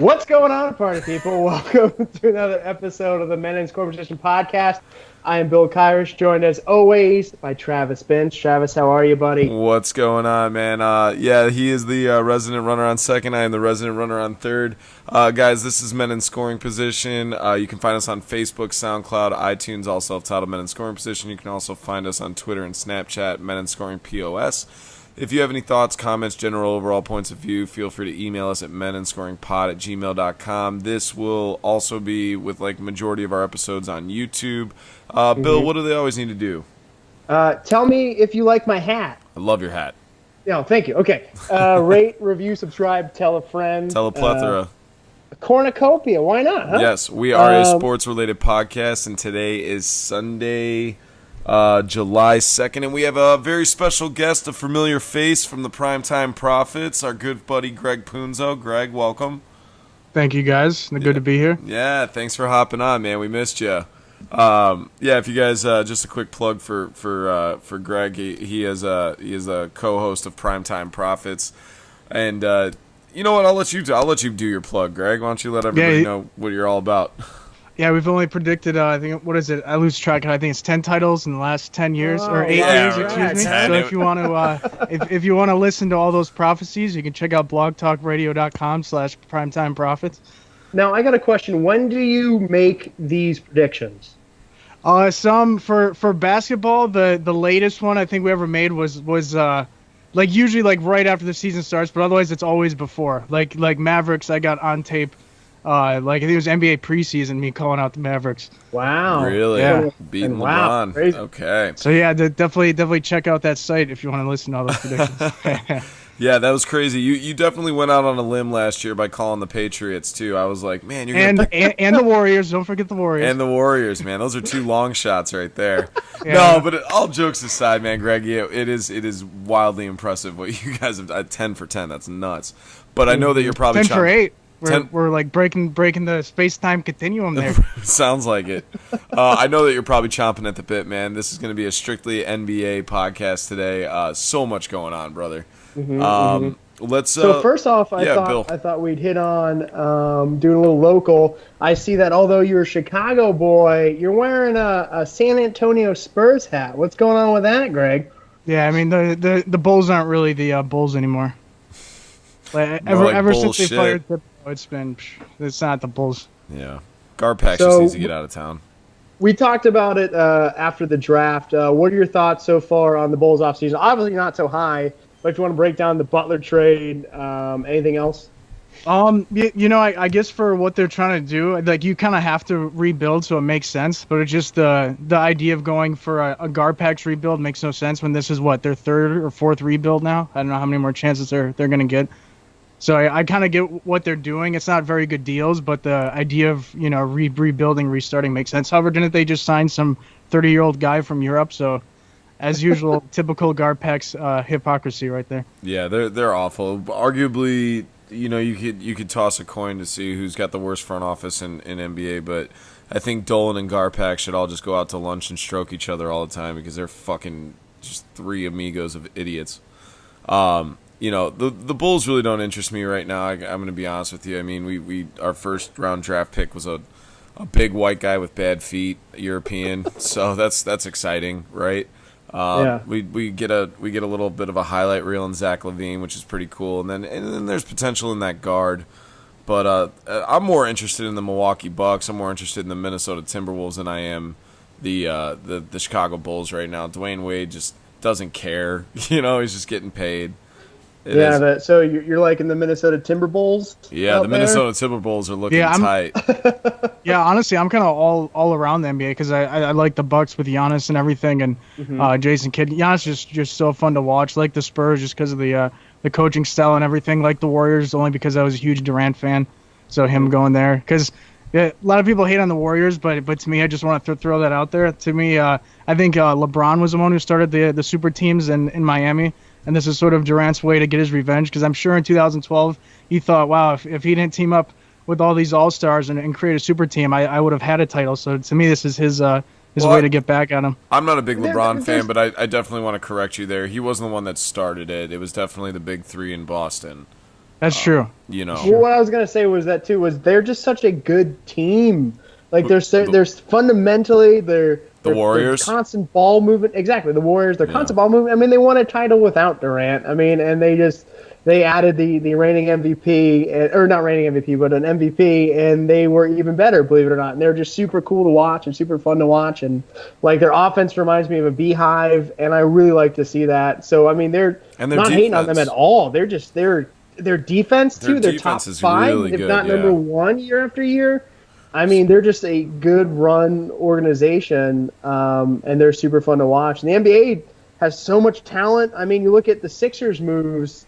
What's going on, party people? Welcome to another episode of the Men in Scoring Position podcast. I am Bill Kyrish, joined as always by Travis Bench. Travis, how are you, buddy? What's going on, man? Yeah, he is the resident runner on second. I am the resident runner on third. Guys, this is Men in Scoring Position. You can find us on Facebook, SoundCloud, iTunes, all self-titled Men in Scoring Position. You can also find us on Twitter and Snapchat, Men in Scoring POS. If you have any thoughts, comments, general overall points of view, feel free to email us at meninscoringpod@gmail.com. This will also be with like majority of our episodes on YouTube. Bill, what do they always need to do? Tell me if you like my hat. I love your hat. Yeah, thank you. Okay. Rate, review, subscribe, tell a friend. Tell a plethora. Cornucopia, why not, huh? Yes, we are a sports-related podcast, and today is Sunday, July 2nd, and we have a very special guest, a familiar face from the Primetime Profits, our good buddy Greg Punzo. Greg, welcome. Thank you, guys. Good to be here. Yeah, thanks for hopping on, man. We missed you. If you guys, just a quick plug for Greg. He is a co-host of Primetime Profits, and you know what? I'll let you do your plug, Greg. Why don't you let everybody know what you're all about? Yeah, we've only predicted, I think, what is it? I lose track. I think it's 10 titles in the last 10 years, or 8 years, excuse me. So if you want to, if you want to listen to all those prophecies, you can check out blogtalkradio.com/primetimeprofits. Now, I got a question. When do you make these predictions? Some for basketball, the latest one I think we ever made was like usually like right after the season starts, but otherwise it's always before. Like Mavericks, I got on tape. Like I think it was NBA preseason, me calling out the Mavericks. Wow. Really? Yeah. Beating wow, LeBron. crazy. Okay. So yeah, definitely check out that site if you want to listen to all those predictions. Yeah, that was crazy. You definitely went out on a limb last year by calling the Patriots too. I was like, man, you're gonna and the Warriors. Don't forget the Warriors. And the Warriors, man. Those are two long shots right there. Yeah. No, but all jokes aside, man, Greg, it is wildly impressive what you guys have 10 for 10. That's nuts. But I know that you're probably 10 for 8. We're like breaking the space-time continuum there. Sounds like it. I know that you're probably chomping at the bit, man. This is going to be a strictly NBA podcast today. So much going on, brother. Let's. So first off, I thought we'd hit on doing a little local. I see that although you're a Chicago boy, you're wearing a San Antonio Spurs hat. What's going on with that, Greg? Yeah, I mean the Bulls aren't really the Bulls anymore. Ever since they fired the. It's not the Bulls. Yeah. Garpax just needs to get out of town. We talked about it after the draft. What are your thoughts so far on the Bulls offseason? Obviously not so high, but if you want to break down the Butler trade, anything else? I guess for what they're trying to do, like you kind of have to rebuild so it makes sense. But it's just the idea of going for a Garpax rebuild makes no sense when this is their third or fourth rebuild now. I don't know how many more chances they're going to get. So I kind of get what they're doing. It's not very good deals, but the idea of rebuilding, restarting makes sense. However, didn't they just sign some 30-year-old guy from Europe? So, as usual, typical Garpax hypocrisy right there. Yeah, they're awful. Arguably, you could toss a coin to see who's got the worst front office in NBA, but I think Dolan and Garpax should all just go out to lunch and stroke each other all the time because they're fucking just three amigos of idiots. The Bulls really don't interest me right now. I'm going to be honest with you. I mean, our first round draft pick was a big white guy with bad feet, European. So that's exciting, right? Yeah. We get a little bit of a highlight reel in Zach LaVine, which is pretty cool. And then there's potential in that guard. But I'm more interested in the Milwaukee Bucks. I'm more interested in the Minnesota Timberwolves than I am the Chicago Bulls right now. Dwayne Wade just doesn't care. He's just getting paid. So you're liking the Minnesota Timberwolves? Yeah, the Minnesota Timberwolves are looking tight. Yeah, honestly, I'm kind of all around the NBA because I like the Bucks with Giannis and everything, and Jason Kidd. Giannis is just so fun to watch. Like the Spurs just because of the coaching style and everything. Like the Warriors only because I was a huge Durant fan, so him going there. Because a lot of people hate on the Warriors, but to me, I just want to throw that out there. To me, I think LeBron was the one who started the super teams in Miami. And this is sort of Durant's way to get his revenge because I'm sure in 2012 he thought, wow, if he didn't team up with all these all-stars and create a super team, I would have had a title. So to me, this is his way to get back at him. I'm not a big LeBron fan, but I definitely want to correct you there. He wasn't the one that started it. It was definitely the big three in Boston. That's true. You know. Well, what I was gonna say was that too was they're just such a good team. Like they're fundamentally they're Warriors, constant ball movement. Exactly, the Warriors. They're constant ball movement. I mean, they won a title without Durant. I mean, and they added the reigning MVP, or not reigning MVP, but an MVP, and they were even better, believe it or not. And they're just super cool to watch and super fun to watch. And like their offense reminds me of a beehive, and I really like to see that. So I mean, they're not hating on them at all. They're just their defense too. They're top 5, really if good, not number 1 year after year. I mean, they're just a good run organization, and they're super fun to watch. And the NBA has so much talent. I mean, you look at the Sixers moves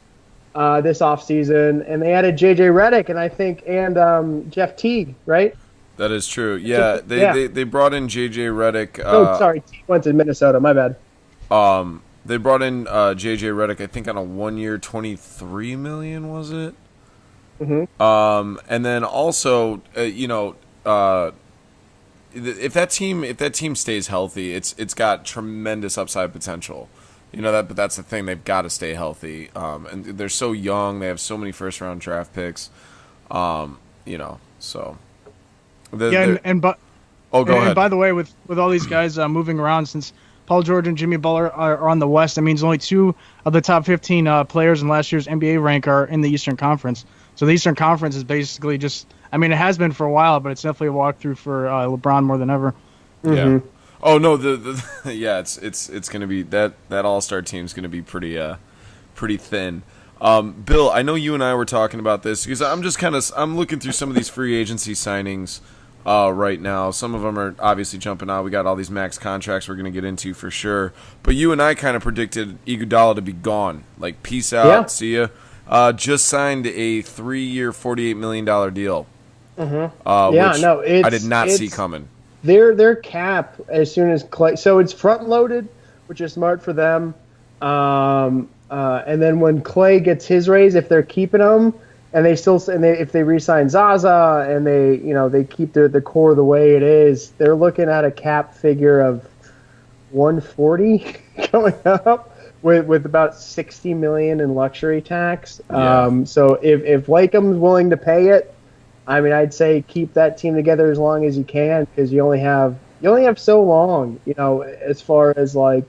this offseason, and they added J.J. Redick and Jeff Teague, right? That is true. Yeah, they brought in J.J. Redick. Sorry, Teague went to Minnesota. My bad. They brought in J.J. Redick, I think, on a 1-year, $23 million, was it? Mm-hmm. And then also, if that team stays healthy, it's got tremendous upside potential. But that's the thing; they've got to stay healthy. And they're so young; they have so many first-round draft picks. So. Go ahead. And by the way, with all these guys moving around, since Paul George and Jimmy Butler are on the West, that means only 2 of the top 15 players in last year's NBA rank are in the Eastern Conference. So the Eastern Conference is basically just, I mean, it has been for a while, but it's definitely a walkthrough for LeBron more than ever. Mm-hmm. Yeah. Oh no, it's going to be that All-Star team's going to be pretty thin. Bill, I know you and I were talking about this because I'm looking through some of these free agency signings right now. Some of them are obviously jumping out. We got all these max contracts we're going to get into for sure. But you and I kind of predicted Iguodala to be gone. Like, peace out, see ya. Just signed a 3-year, $48 million deal. Mm-hmm. Which I did not see coming. Their cap as soon as Clay, so it's front loaded, which is smart for them. And then when Clay gets his raise, if they're keeping him, and if they re-sign Zaza and they keep the core the way it is, they're looking at a cap figure of 140 going up with about 60 million in luxury tax. Yeah. So if Lakeham's willing to pay it, I mean, I'd say keep that team together as long as you can, because you only have so long, as far as like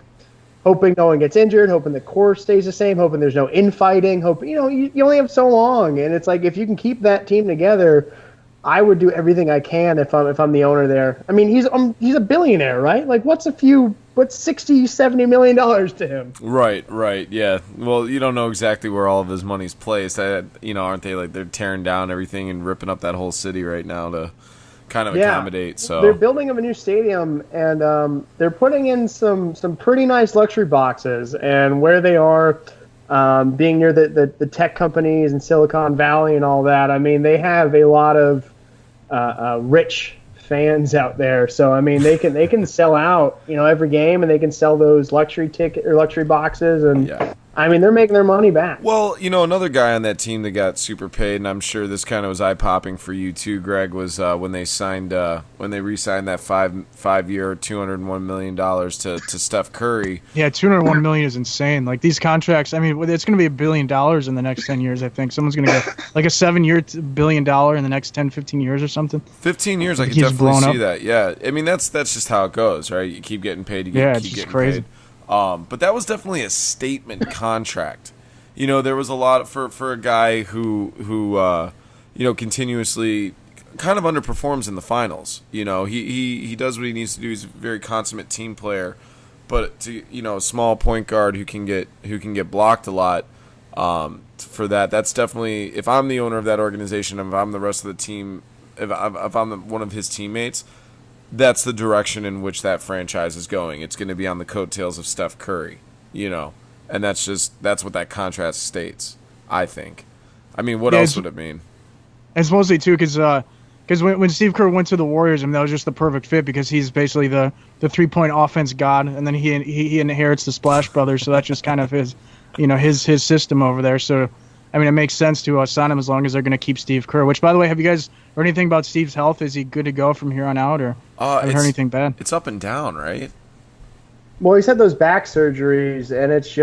hoping no one gets injured, hoping the core stays the same, hoping there's no infighting, you only have so long. And it's like, if you can keep that team together, I would do everything I can if I'm the owner there. I mean, he's a billionaire, right? Like, what's $60-70 million to him? Right, yeah. Well, you don't know exactly where all of his money's placed. Aren't they like they're tearing down everything and ripping up that whole city right now to kind of accommodate? So they're building a new stadium, and they're putting in some pretty nice luxury boxes. And where they are, being near the tech companies in Silicon Valley and all that, I mean, they have a lot of rich fans out there, so I mean they can sell out every game, and they can sell those luxury boxes, and I mean they're making their money back. Well, another guy on that team that got super paid, and I'm sure this kind of was eye popping for you too, Greg, was when they re-signed that 5-year $201 million to Steph Curry. Yeah, $201 million is insane. Like, these contracts, I mean, it's going to be $1 billion in the next 10 years. I think someone's going to get like a 7-year $1 billion in the next 10-15 years or something. 15 years, I could definitely see that. Yeah, I mean that's just how it goes, right? You keep getting paid, keep getting crazy. Paid. But that was definitely a statement contract. There was a lot for a guy who continuously kind of underperforms in the finals. He does what he needs to do. He's a very consummate team player, but a small point guard who can get blocked a lot. For that's definitely, if I'm the owner of that organization, if I'm the rest of the team, if I'm one of his teammates, that's the direction in which that franchise is going. It's going to be on the coattails of Steph Curry, and that's what that contract states, I think. I mean, what else would it mean? It's mostly too because when Steve Kerr went to the Warriors, I mean, that was just the perfect fit, because he's basically the 3-point offense god, and then he inherits the Splash Brothers, so that's just kind of his system over there. So I mean, it makes sense to sign him as long as they're going to keep Steve Kerr. Which, by the way, have you guys heard anything about Steve's health? Is he good to go from here on out, or haven't heard anything bad? It's up and down, right? Well, he's had those back surgeries, and it's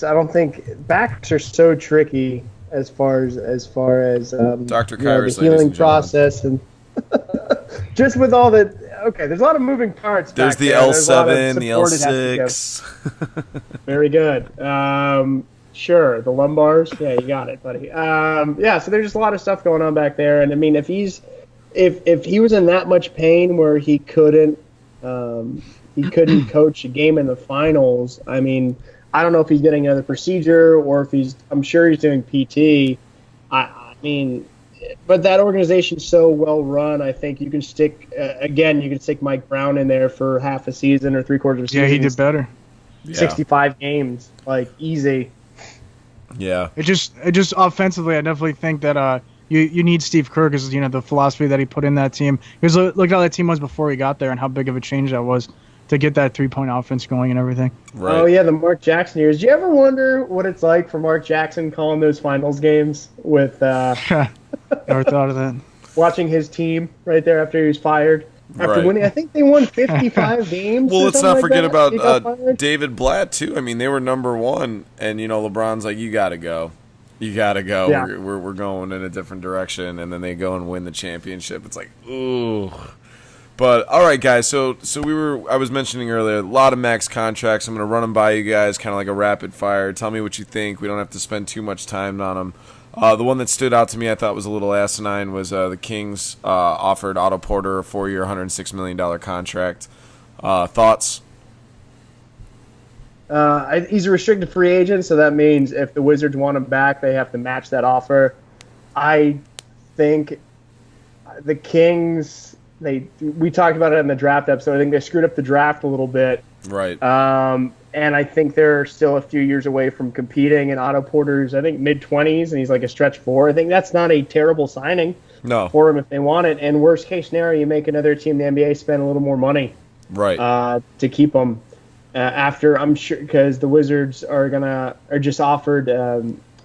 I don't think backs are so tricky. as far as Dr. you know, Kyrus, the healing process and just with all the there's a lot of moving parts. There's the L7, the L6. Very good. Sure, the lumbars. Yeah, you got it, buddy. Yeah, so there's just a lot of stuff going on back there, and I mean, if he was in that much pain where he couldn't coach a game in the finals, I mean, I don't know if he's getting another procedure or if I'm sure he's doing PT. I mean, but that organization's so well run. I think you can stick Mike Brown in there for half a season or 3/4 of a season. Yeah, he did better. 65 games, like easy. Yeah. It just offensively, I definitely think that you need Steve Kerr because the philosophy that he put in that team. Because look how that team was before he got there and how big of a change that was to get that 3-point offense going and everything. Right. Oh yeah, the Mark Jackson years. Do you ever wonder what it's like for Mark Jackson calling those finals games with? Never thought of that. Watching his team right there after he was fired. After Right. winning, I think they won 55 games. Well, let's not forget He about got fired. David Blatt too. I mean, they were number one, and LeBron's like, "You gotta go, you gotta go. Yeah. We're going in a different direction," and then they go and win the championship. It's like, ooh. But all right, guys. So I was mentioning earlier, a lot of max contracts. I'm gonna run them by you guys, kind of like a rapid fire. Tell me what you think. We don't have to spend too much time on them. The one that stood out to me, I thought was a little asinine, was the Kings offered Otto Porter a 4-year, $106 million contract. Thoughts? He's a restricted free agent, so that means if the Wizards want him back, they have to match that offer. I think the Kings, we talked about it in the draft episode. I think they screwed up the draft a little bit. Right. And I think they're still a few years away from competing. And Otto Porter's, I think, mid-20s, and he's like a stretch 4. I think that's not a terrible signing for him if they want it. And worst case scenario, you make another team in the NBA spend a little more money to keep him. After, I'm sure, because the Wizards are just offered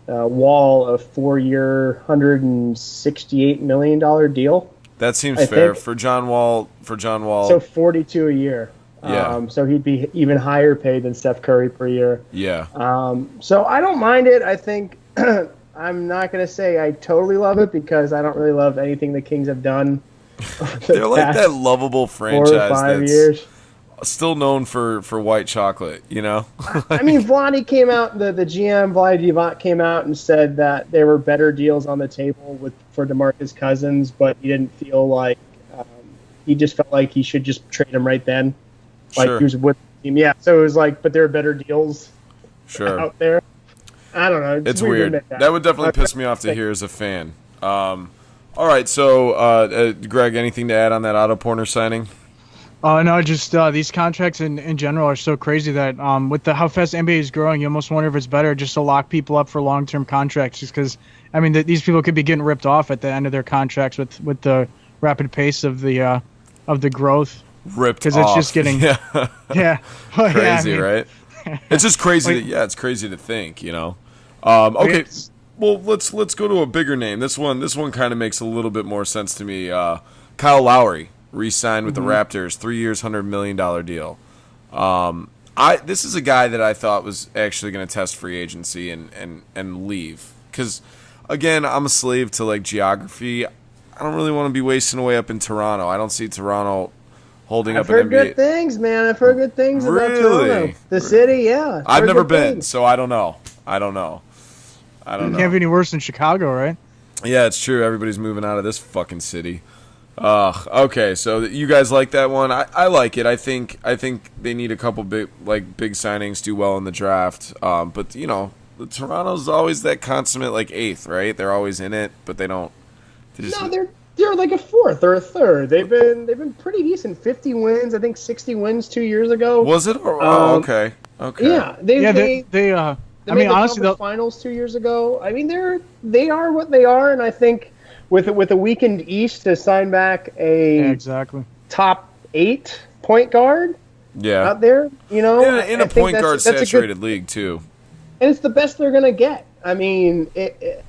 Wall a 4-year, $168 million deal. That seems fair for John Wall. So 42 a year. Yeah. So he'd be even higher paid than Steph Curry per year. Yeah. So I don't mind it. I think I'm not going to say I totally love it because I don't really love anything the Kings have done. They're like that lovable franchise 4 or 5 that's years. Still known for white chocolate, I mean, Vlade came out, the GM, Vlade Divac came out and said that there were better deals on the table for DeMarcus Cousins, but he didn't feel like he just felt like he should just trade him right then. Like he was with the team. Yeah, so it was like, but there are better deals out there. I don't know. It's weird. That would definitely piss me off to hear as a fan. All right, so Greg, anything to add on that Otto Porter signing? No, just these contracts in general are so crazy that with how fast the NBA is growing, you almost wonder if it's better just to lock people up for long-term contracts just because, I mean, these people could be getting ripped off at the end of their contracts with the rapid pace of the growth. Ripped off. Because it's just getting crazy, right? It's just crazy. It's crazy to think, Okay, well, let's go to a bigger name. This one kind of makes a little bit more sense to me. Kyle Lowry re-signed with the Raptors, 3 years, $100 million deal. This is a guy that I thought was actually going to test free agency and leave because, again, I'm a slave to like geography. I don't really want to be wasting away up in Toronto. I don't see Toronto holding up an NBA. I've heard good things, man. I've heard good things about Toronto. The city, yeah. I've never been, so I don't know. It can't be any worse than Chicago, right? Yeah, it's true. Everybody's moving out of this fucking city. Okay, so you guys like that one? I like it. I think they need a couple big signings, do well in the draft. But Toronto's always that consummate like 8th, right? They're always in it, but they don't. They're like a 4th or a 3rd. They've been pretty decent. 50 wins, I think 60 wins 2 years ago. Was it? Okay. Yeah, they I mean, honestly, the finals 2 years ago. I mean, they are what they are, and I think with a weakened East to sign back a top 8 point guard out there, in a point guard saturated league too. And it's the best they're gonna get. I mean,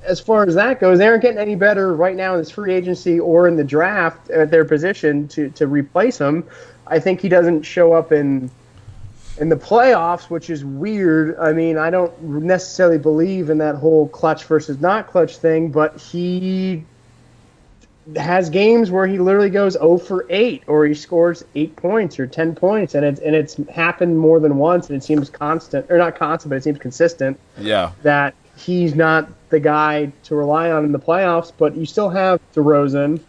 as far as that goes, they aren't getting any better right now in this free agency or in the draft at their position to replace him. I think he doesn't show up in in the playoffs, which is weird. I mean, I don't necessarily believe in that whole clutch versus not clutch thing, but he has games where he literally goes 0 for 8, or he scores 8 points or 10 points, and it's happened more than once, and it seems constant, or not constant, but it seems consistent. Yeah. That he's not the guy to rely on in the playoffs, but you still have DeRozan.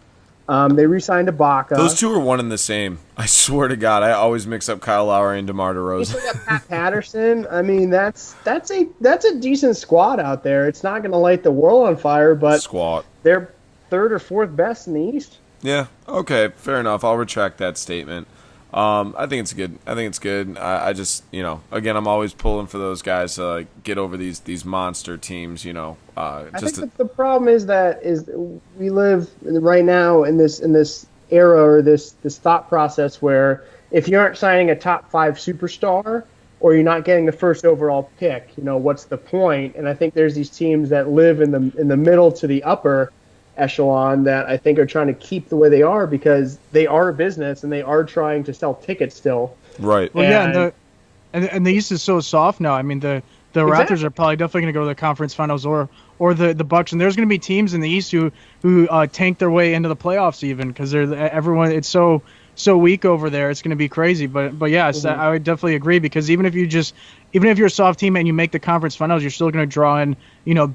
They re-signed Ibaka. Those two are one and the same. I swear to God, I always mix up Kyle Lowry and DeMar DeRozan. You still got Pat Patterson. I mean, that's a decent squad out there. It's not going to light the world on fire, but they're third or fourth best in the East. Yeah. Okay. Fair enough. I'll retract that statement. I think it's good. I just, again, I'm always pulling for those guys to get over these monster teams. I think the problem is we live right now in this era, or this thought process where if you aren't signing a top 5 superstar, or you're not getting the first overall pick, what's the point? And I think there's these teams that live in the middle to the upper echelon that I think are trying to keep the way they are, because they are a business and they are trying to sell tickets still. Right. Well, and the East is so soft now. I mean, the Raptors are probably definitely going to go to the conference finals, or the Bucks, and there's going to be teams in the East who tank their way into the playoffs even, because everyone, it's so weak over there. It's going to be crazy. But yes, I would definitely agree, because even if you're a soft team and you make the conference finals, you're still going to draw in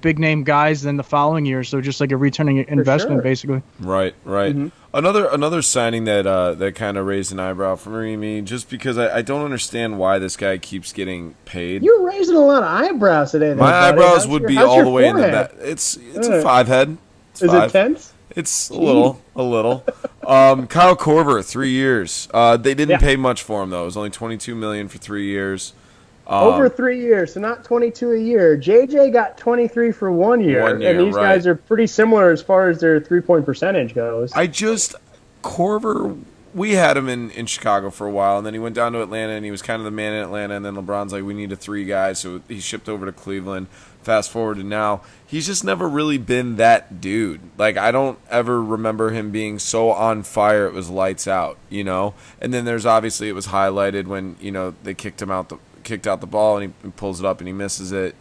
big name guys then the following year. So just like a returning investment, basically. Right. Mm-hmm. Another signing that kind of raised an eyebrow for me, just because I don't understand why this guy keeps getting paid. You're raising a lot of eyebrows today. My eyebrows would be all the way in the back. It's a 5 head. Is it tense? It's a little. Kyle Korver, 3 years. They didn't pay much for him though. It was only $22 million for 3 years. Over 3 years, so not 22 a year. JJ got 23 for 1 year, and these guys are pretty similar as far as their 3-point percentage goes. Korver, we had him in Chicago for a while, and then he went down to Atlanta, and he was kind of the man in Atlanta, and then LeBron's like, we need a 3 guy, so he shipped over to Cleveland. Fast forward to now, he's just never really been that dude. I don't ever remember him being so on fire it was lights out, And then there's obviously, it was highlighted when, they kicked out the ball, and he pulls it up and he misses it,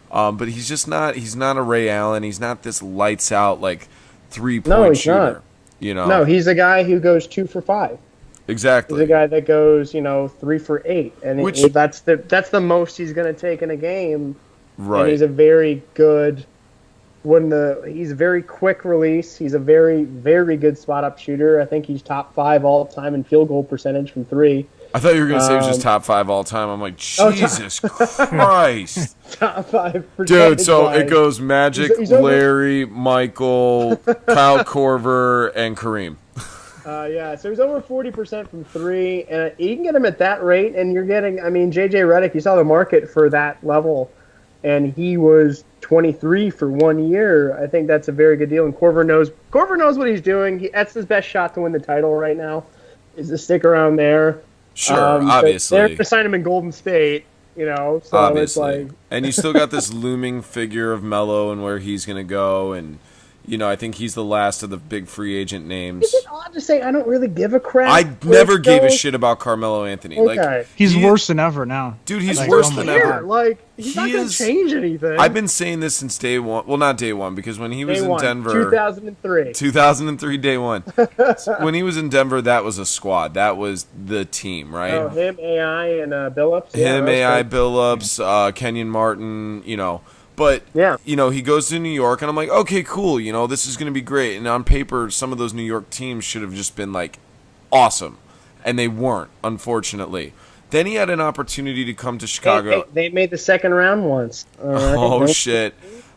but he's just not. He's not a Ray Allen. He's not this lights out 3-point shooter. Not. No, he's a guy who goes 2 for 5. Exactly. He's a guy that goes 3 for 8, and that's the most he's going to take in a game. Right. And he's a very good. He's a very quick release. He's a very, very good spot up shooter. I think he's top 5 all time in field goal percentage from 3. I thought you were going to say he was just top 5 all time. I'm like, Jesus Christ. Top 5 Dude, so it goes Magic, Larry, Michael, Kyle Korver, and Kareem. So he's over 40% from 3, and you can get him at that rate, and you're getting, J.J. Redick, you saw the market for that level, and he was 23 for 1 year. I think that's a very good deal, and Korver knows what he's doing. That's his best shot to win the title right now, is to stick around there. Sure, obviously. They're to sign him in Golden State, so obviously. It's and you still got this looming figure of Melo and where he's going to go, and I think he's the last of the big free agent names. Is it odd to say I don't really give a crap? I never gave a shit about Carmelo Anthony. Okay. He's worse than ever now. Dude, he's worse than ever. He's not going to change anything. I've been saying this since day one. Well, not day one, because when he was in Denver. 2003. 2003, day one. When he was in Denver, that was a squad. That was the team, right? Oh, him, AI, and Billups. Billups, Kenyon Martin, But, he goes to New York, and I'm like, okay, cool, this is going to be great. And on paper, some of those New York teams should have just been, awesome. And they weren't, unfortunately. Then he had an opportunity to come to Chicago. They made the second round once. Oh, shit.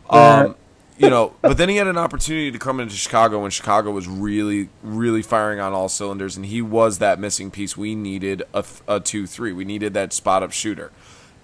But then he had an opportunity to come into Chicago when Chicago was really, really firing on all cylinders, and he was that missing piece. We needed a 2-3. We needed that spot-up shooter.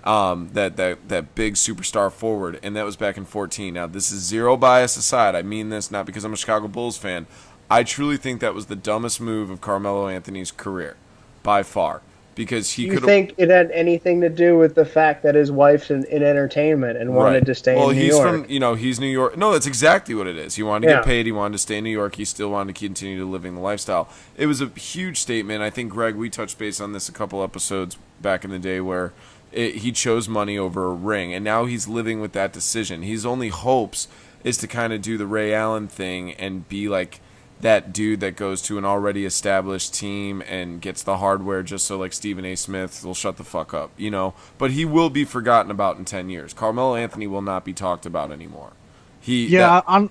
That big superstar forward, and that was back in 2014. Now, this is zero bias aside. I mean this not because I'm a Chicago Bulls fan. I truly think that was the dumbest move of Carmelo Anthony's career, by far. because he could. You think it had anything to do with the fact that his wife's in entertainment and wanted to stay in New York? Well, he's from, he's New York. No, that's exactly what it is. He wanted to get paid. He wanted to stay in New York. He still wanted to continue to living the lifestyle. It was a huge statement. I think, Greg, we touched base on this a couple episodes back in the day where he chose money over a ring, and now he's living with that decision. His only hopes is to kind of do the Ray Allen thing and be like that dude that goes to an already established team and gets the hardware just so like Stephen A. Smith will shut the fuck up, But he will be forgotten about in 10 years. Carmelo Anthony will not be talked about anymore. I'm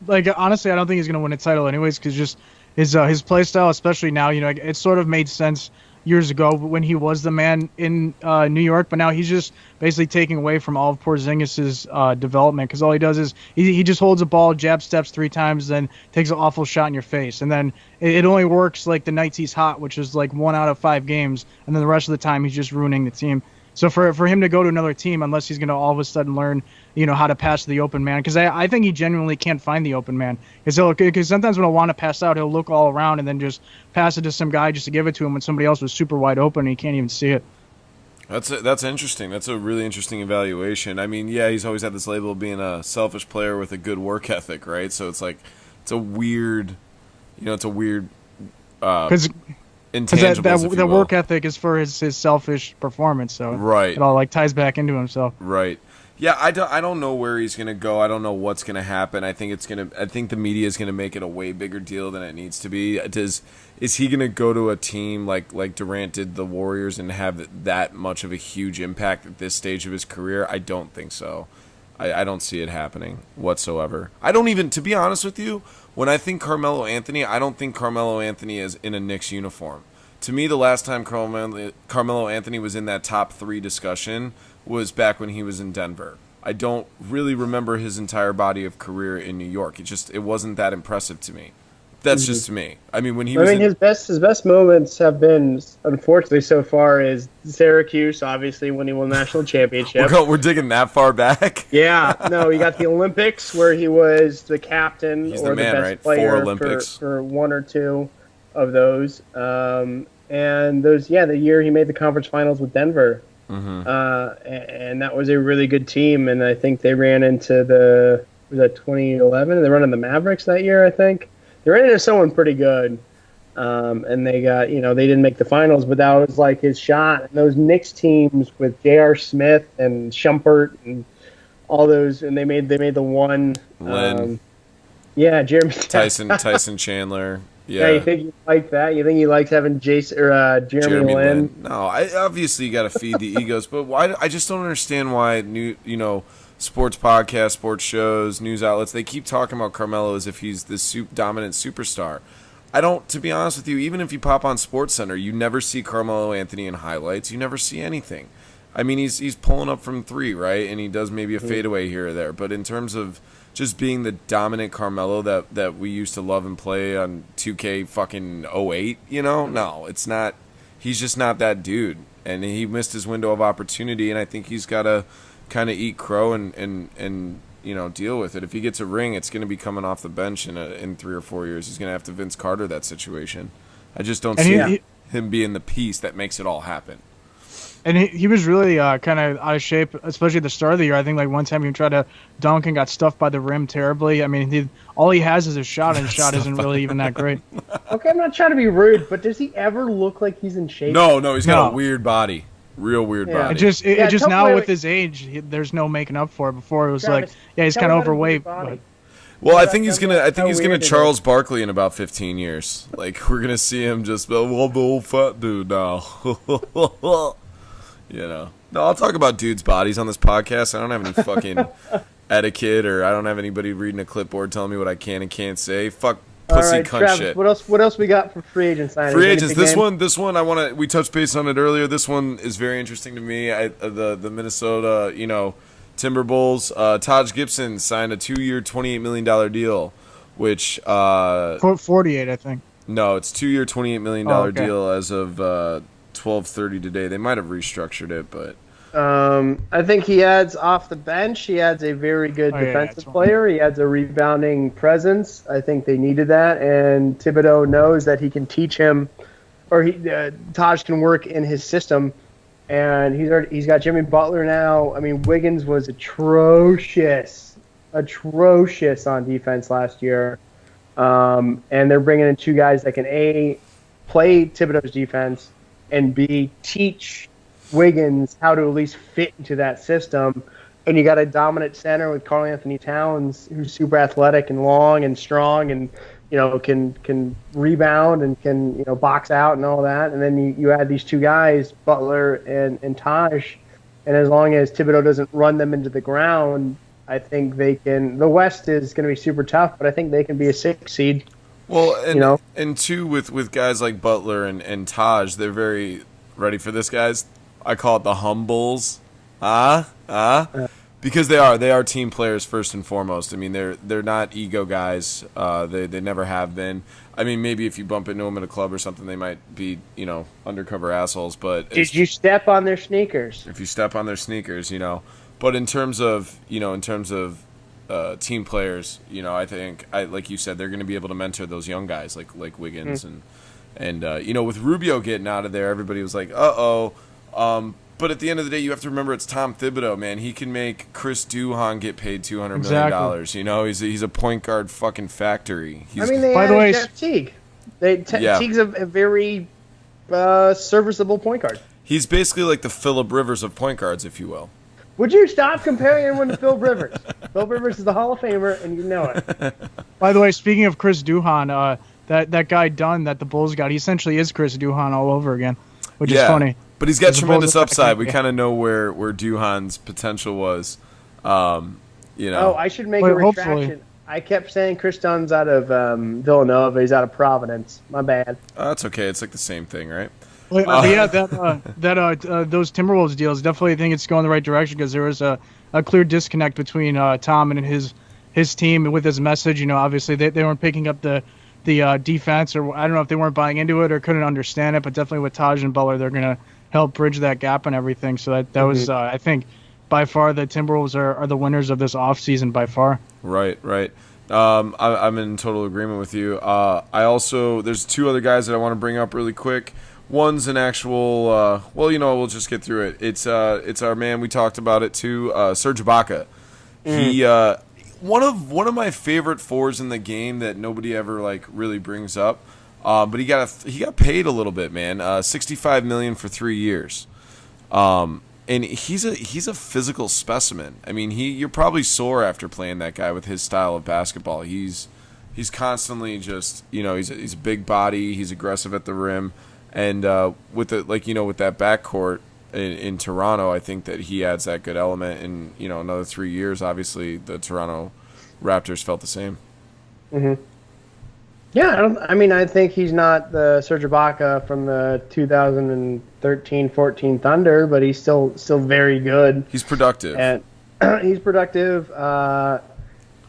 like, honestly, I don't think he's going to win a title anyways, because just his play style, especially now, it sort of made sense years ago when he was the man in New York, but now he's just basically taking away from all of Porzingis's development, because all he does is he just holds a ball, jab steps 3 times, then takes an awful shot in your face, and then it only works like the nights he's hot, which is like 1 out of 5 games, and then the rest of the time he's just ruining the team. So for him to go to another team, unless he's going to all of a sudden learn, how to pass the open man, because I think he genuinely can't find the open man. Because sometimes when he'll want to pass out, he'll look all around and then just pass it to some guy just to give it to him when somebody else was super wide open and he can't even see it. That's interesting. That's a really interesting evaluation. I mean, yeah, he's always had this label of being a selfish player with a good work ethic, right? So it's like it's a weird intangibles, the work ethic is for his selfish performance, so right. It all like ties back into himself. Right. Yeah, I don't know where he's gonna go. I don't know what's gonna happen. I think the media is gonna make it a way bigger deal than it needs to be. Is he gonna go to a team like Durant did the Warriors and have that much of a huge impact at this stage of his career? I don't think so. I don't see it happening whatsoever. I don't even, to be honest with you, when I think Carmelo Anthony, I don't think Carmelo Anthony is in a Knicks uniform. To me, the last time Carmelo Anthony was in that top 3 discussion was back when he was in Denver. I don't really remember his entire body of career in New York. It wasn't that impressive to me. That's just to me. I mean, his best moments have been, unfortunately, so far is Syracuse, obviously, when he won the national championship. We're digging that far back. Yeah, no, you got the Olympics where he was the captain. He's or the man, best right? player 4 Olympics for 1 or 2 of those. And those, the year he made the conference finals with Denver. Mm-hmm. And that was a really good team. And I think they ran into was that 2011? They ran into the Mavericks that year, I think. They ran into someone pretty good. And they got, they didn't make the finals, but that was like his shot. And those Knicks teams with J.R. Smith and Shumpert and all those, and they made the one. Lynn. Jeremy Tyson Chandler. Yeah, you think you like that? You think he likes having Jeremy Lin? No, obviously you got to feed the egos, but why? I just don't understand why sports podcasts, sports shows, news outlets, they keep talking about Carmelo as if he's this dominant superstar. To be honest with you, even if you pop on SportsCenter, you never see Carmelo Anthony in highlights. You never see anything. I mean, he's pulling up from 3, right? And he does maybe a fadeaway here or there. But in terms of just being the dominant Carmelo that we used to love and play on 2K fucking 08, no, it's not. He's just not that dude. And he missed his window of opportunity, and I think he's got to kind of eat crow and deal with it. If he gets a ring, it's going to be coming off the bench in 3 or 4 years. He's going to have to Vince Carter that situation. I just don't see him being the piece that makes it all happen. And he was really kind of out of shape, especially at the start of the year. I think like one time he tried to dunk and got stuffed by the rim terribly. I mean, all he has is a shot, and his shot isn't really even that great. Okay, I'm not trying to be rude, but does he ever look like he's in shape? No, he's got a weird body. Real weird body. It just now with his age, there's no making up for it. Before it was he's kind of overweight. Well, I think he's gonna Charles Barkley in about 15 years. Like we're gonna see him just the old fat dude now. No, I'll talk about dudes' bodies on this podcast. I don't have any fucking etiquette, or I don't have anybody reading a clipboard telling me what I can and can't say. Fuck pussy cunt Travis, shit. What else we got for free agent signings? Free agents. This one we touched base on it earlier. This one is very interesting to me. The Minnesota, Timberwolves. Taj Gibson signed a 2-year, $28 million deal, which 48, I think. No, it's 2-year, $28 million deal as of 12:30 today. They might have restructured it, but I think he adds off the bench. He adds a very good defensive player. He adds a rebounding presence. I think they needed that, and Thibodeau knows that he can teach him Taj can work in his system, and he's got Jimmy Butler now. I mean, Wiggins was atrocious on defense last year, and they're bringing in two guys that can A, play Thibodeau's defense, and B, teach Wiggins how to at least fit into that system. And you got a dominant center with Karl Anthony Towns, who's super athletic and long and strong, and can rebound and can box out and all that. And then you add these two guys, Butler and Taj, and as long as Thibodeau doesn't run them into the ground, I think they can. The West is going to be super tough, but I think they can be a 6 seed. Well, and two with guys like Butler and Taj, they're very ready for this, guys. I call it the humbles. Because they are team players first and foremost. I mean, they're not ego guys. They never have been. I mean, maybe if you bump into them at a club or something, they might be undercover assholes. But did you step on their sneakers? If you step on their sneakers, But in terms of team players, I think like you said, they're going to be able to mentor those young guys like Wiggins and with Rubio getting out of there, everybody was like, but at the end of the day, you have to remember it's Tom Thibodeau, man. He can make Chris Duhon get paid $200 million. He's a point guard fucking factory. They added Jeff Teague. Teague's a very serviceable point guard. He's basically like the Phillip Rivers of point guards, if you will. Would you stop comparing everyone to Phil Rivers? Phil Rivers is the Hall of Famer, and you know it. By the way, speaking of Chris Duhon, that guy Dunn that the Bulls got, he essentially is Chris Duhon all over again, which is funny. But he's got tremendous upside. We kind of know where Duhan's potential was. Oh, I should make a retraction. Hopefully. I kept saying Chris Dunn's out of Villanova. He's out of Providence. My bad. That's okay. It's like the same thing, right? Those Timberwolves deals, definitely think it's going the right direction because there was a clear disconnect between Tom and his team with his message. Obviously they weren't picking up the defense, or I don't know if they weren't buying into it or couldn't understand it, but definitely with Taj and Butler, they're going to help bridge that gap and everything. So that was, I think, by far the Timberwolves are the winners of this offseason by far. Right. I'm in total agreement with you. There's two other guys that I want to bring up really quick. One's an actual, we'll just get through it. It's our man, we talked about it too, Serge Ibaka. He, one of my favorite fours in the game that nobody ever really brings up. But he got paid a little bit, man. $65 million for 3 years. And he's a physical specimen. I mean, you're probably sore after playing that guy with his style of basketball. He's constantly just, he's a big body, he's aggressive at the rim, and with that backcourt in Toronto, I think that he adds that good element. In another 3 years, obviously the Toronto Raptors felt the same. Mm-hmm. Yeah, I think he's not the Serge Ibaka from the 2013-14 Thunder, but he's still very good. He's productive. And he's productive.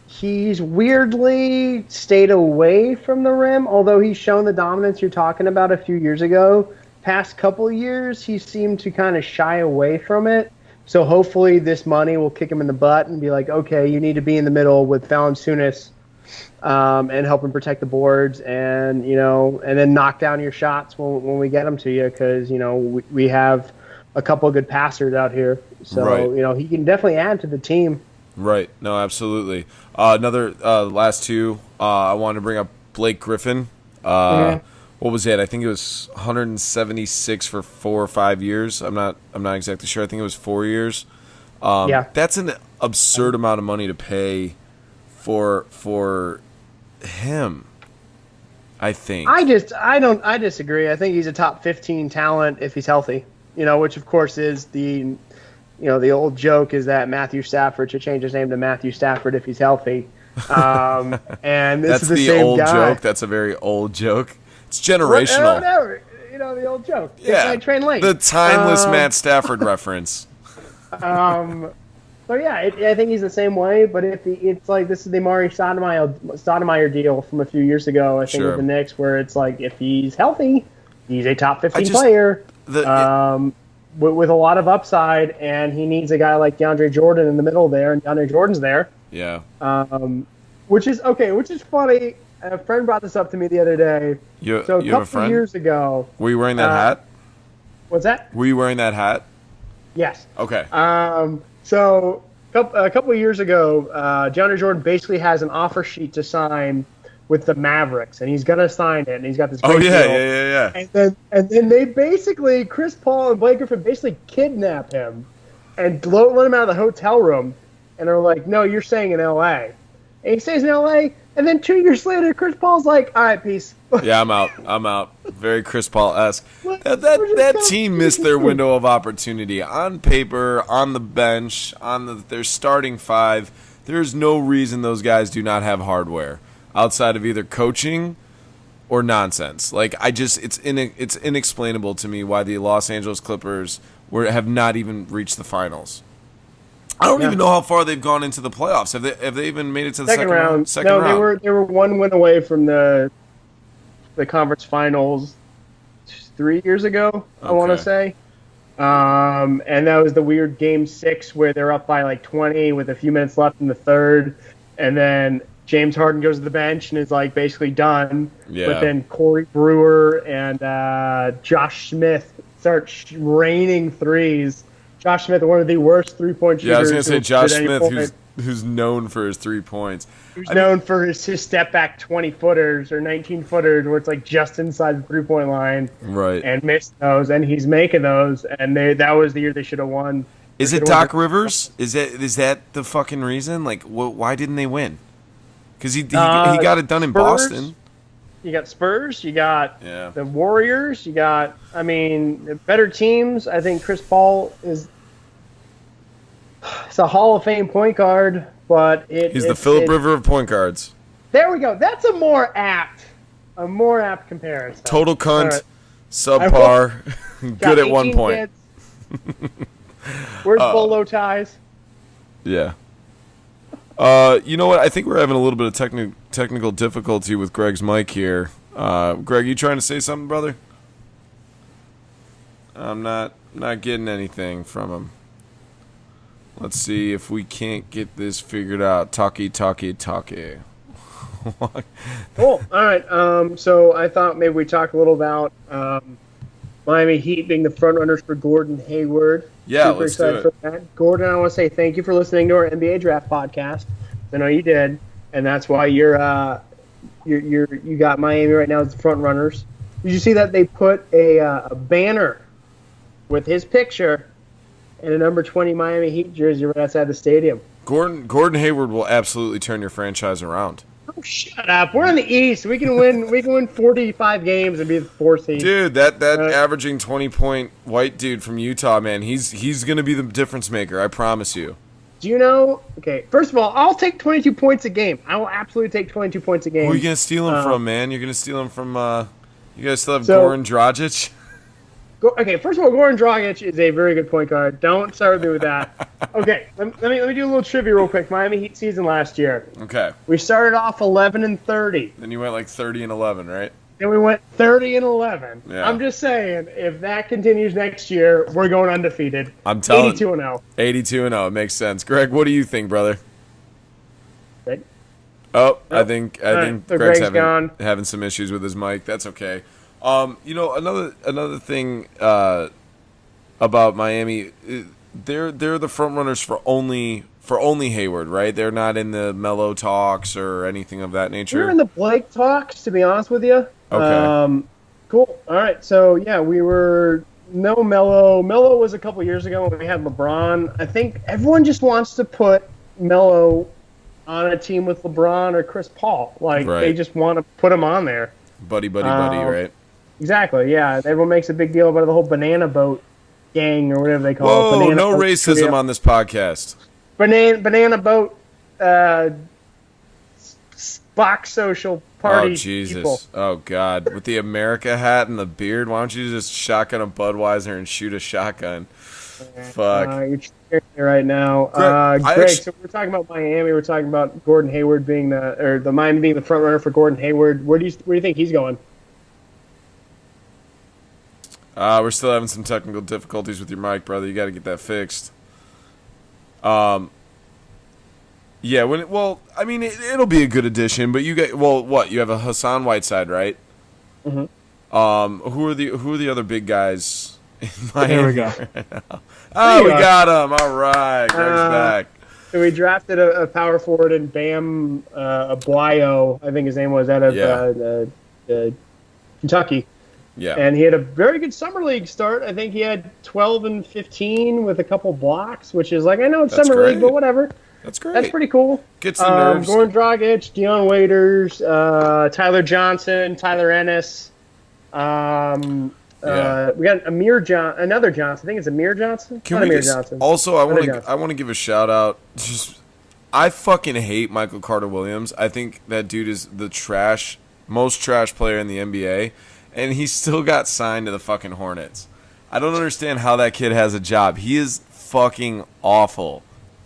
He's weirdly stayed away from the rim, although he's shown the dominance you're talking about a few years ago. Past couple of years, he seemed to kind of shy away from it. So hopefully this money will kick him in the butt and be like, okay, you need to be in the middle with Valanciunas. And help him protect the boards, and and then knock down your shots when we get them to you, because we have a couple of good passers out here, so right. He can definitely add to the team. Right. No, absolutely. Another last two. I wanted to bring up Blake Griffin. What was it? I think it was 176 for 4 or 5 years. I'm not exactly sure. I think it was 4 years. That's an absurd amount of money to pay for him, I think. I disagree. I think he's a top 15 talent if he's healthy. Which of course is the old joke is that Matthew Stafford should change his name to Matthew Stafford if he's healthy. And this that's is the the same old guy. joke. That's a very old joke. It's generational. Whatever. The old joke. Yeah. Train late. The timeless Matt Stafford reference. So yeah, I think he's the same way. But it's like this is the Amari Stoudemire deal from a few years ago. I think with the Knicks, where it's like if he's healthy, he's a top 15 player with a lot of upside, and he needs a guy like DeAndre Jordan in the middle there, and DeAndre Jordan's there. Yeah. Which is funny. a friend brought this up to me the other day. You a have a couple friend? years ago. Were you wearing that hat? What's that? Were you wearing that hat? Yes. Okay. So a couple of years ago, DeAndre Jordan basically has an offer sheet to sign with the Mavericks, and he's gonna sign it, and he's got this great deal. Yeah. And then they basically, Chris Paul and Blake Griffin basically kidnap him and let him out of the hotel room, and they're like, "No, you're staying in L.A." And he stays in L.A., and then 2 years later, Chris Paul's like, "All right, peace." Yeah, I'm out. Very Chris Paul-esque. That team missed their window of opportunity. On paper, on the bench, their starting five, there's no reason those guys do not have hardware outside of either coaching or nonsense. Like, it's inexplainable to me why the Los Angeles Clippers have not even reached the finals. I don't even know how far they've gone into the playoffs. Have they even made it to the second round? They were one win away from the conference finals 3 years ago, okay. I want to say. And that was the weird Game 6 where they're up by like 20 with a few minutes left in the third, and then James Harden goes to the bench and is like basically done. Yeah. But then Corey Brewer and Josh Smith start raining threes. Josh Smith, one of the worst three-point shooters. Yeah, I was going to say Josh Smith, who's known for his three-points. Who's known for his step-back 20-footers or 19-footers where it's like just inside the three-point line. Right. And missed those, and he's making those, and that was the year they should have won. Is it Doc Rivers? Is that the fucking reason? Like, why didn't they win? Because he got it done in Boston. You got Spurs, you got the Warriors, you got, better teams. I think Chris Paul is a Hall of Fame point guard, but he's the Phillip River of point guards. There we go. That's a more apt comparison. Total cunt, subpar, good at one point. Where's bolo ties? Yeah. You know what? I think we're having a little bit of technical difficulty with Greg's mic here. Greg, you trying to say something, brother? I'm not getting anything from him. Let's see if we can't get this figured out. Talkie. Cool. All right. So I thought maybe we talk a little about Miami Heat being the front runners for Gordon Hayward. Yeah, Super let's excited do it. for that. Gordon, I want to say thank you for listening to our NBA Draft podcast. I know you did, and that's why you got Miami right now as the front runners. Did you see that they put a banner with his picture and a number 20 Miami Heat jersey right outside the stadium? Gordon Hayward will absolutely turn your franchise around. Oh, shut up! We're in the East. We can win 45 games and be the 4th seed. Dude, that averaging 20-point white dude from Utah, man, he's gonna be the difference maker. I promise you. Do you know? Okay, first of all, I'll take 22 points a game. I will absolutely take 22 points a game. Who are you gonna steal him from, man? You're gonna steal him from. You guys still have Goran Dragic? Okay, first of all, Goran Dragic is a very good point guard. Don't start with me with that. Okay, let me do a little trivia real quick. Miami Heat season last year. Okay. We started off 11-30. Then you went like 30-11, right? Then we went 30-11. Yeah. I'm just saying, if that continues next year, we're going undefeated. I'm telling 82-0. 82-0. It makes sense. Greg, what do you think, brother? Greg? Oh, nope. I think so Greg's having some issues with his mic. That's okay. Another thing about Miami, they're the front runners for only Hayward, right? They're not in the Melo talks or anything of that nature. We're in the Blake talks, to be honest with you. Okay. Cool. All right. So yeah, we were no Melo. Melo was a couple years ago when we had LeBron. I think everyone just wants to put Melo on a team with LeBron or Chris Paul. Like They just want to put him on there. Buddy, right? Exactly, yeah. Everyone makes a big deal about the whole banana boat gang or whatever they call it. Whoa, no racism on this podcast. Banana boat box social party. Oh, Jesus. People. Oh, God. With the America hat and the beard, why don't you just shotgun a Budweiser and shoot a shotgun? Fuck. You're scaring me right now. Greg, so we're talking about Miami. We're talking about Gordon Hayward being the Miami being the front runner for Gordon Hayward. Where do you think he's going? We're still having some technical difficulties with your mic, brother. You got to get that fixed. Yeah, I mean, it'll be a good addition, but you you have a Hassan Whiteside, right? Mm-hmm. Who are the other big guys in Miami? There we go. Oh, we got him. All right, Greg's back. So we drafted a power forward in Bam Aguayo, I think his name was, out of Kentucky. Yeah. And he had a very good summer league start. I think he had 12 and 15 with a couple blocks, which is like, I know it's That's summer great. league, but whatever. That's great. That's pretty cool. Gets the nerves. Goran Dragic, Dion Waiters, Tyler Johnson, Tyler Ennis. We got another Johnson. I think it's Amir Johnson. Johnson. Also, I want to give a shout out. I fucking hate Michael Carter Williams. I think that dude is the most trash player in the NBA, and he still got signed to the fucking Hornets. I don't understand how that kid has a job. He is fucking awful.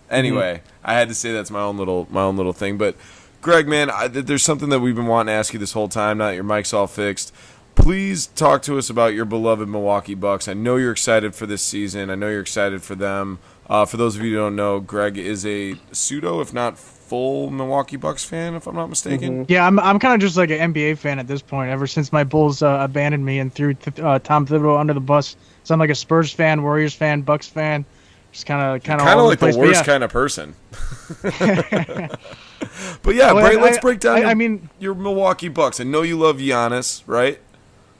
Anyway, I had to say that's my own little thing. But Greg, man, there's something that we've been wanting to ask you this whole time. Now that your mic's all fixed, please talk to us about your beloved Milwaukee Bucks. I know you're excited for this season. I know you're excited for them. For those of you who don't know, Greg is a pseudo, if not full, Milwaukee Bucks fan, if I'm not mistaken. Yeah, I'm kind of just like an NBA fan at this point. Ever since my Bulls abandoned me and threw Tom Thibodeau under the bus, so I'm like a Spurs fan, Warriors fan, Bucks fan. Just kind of like the worst kind of person. But yeah, let's break down your Milwaukee Bucks. I know you love Giannis, right?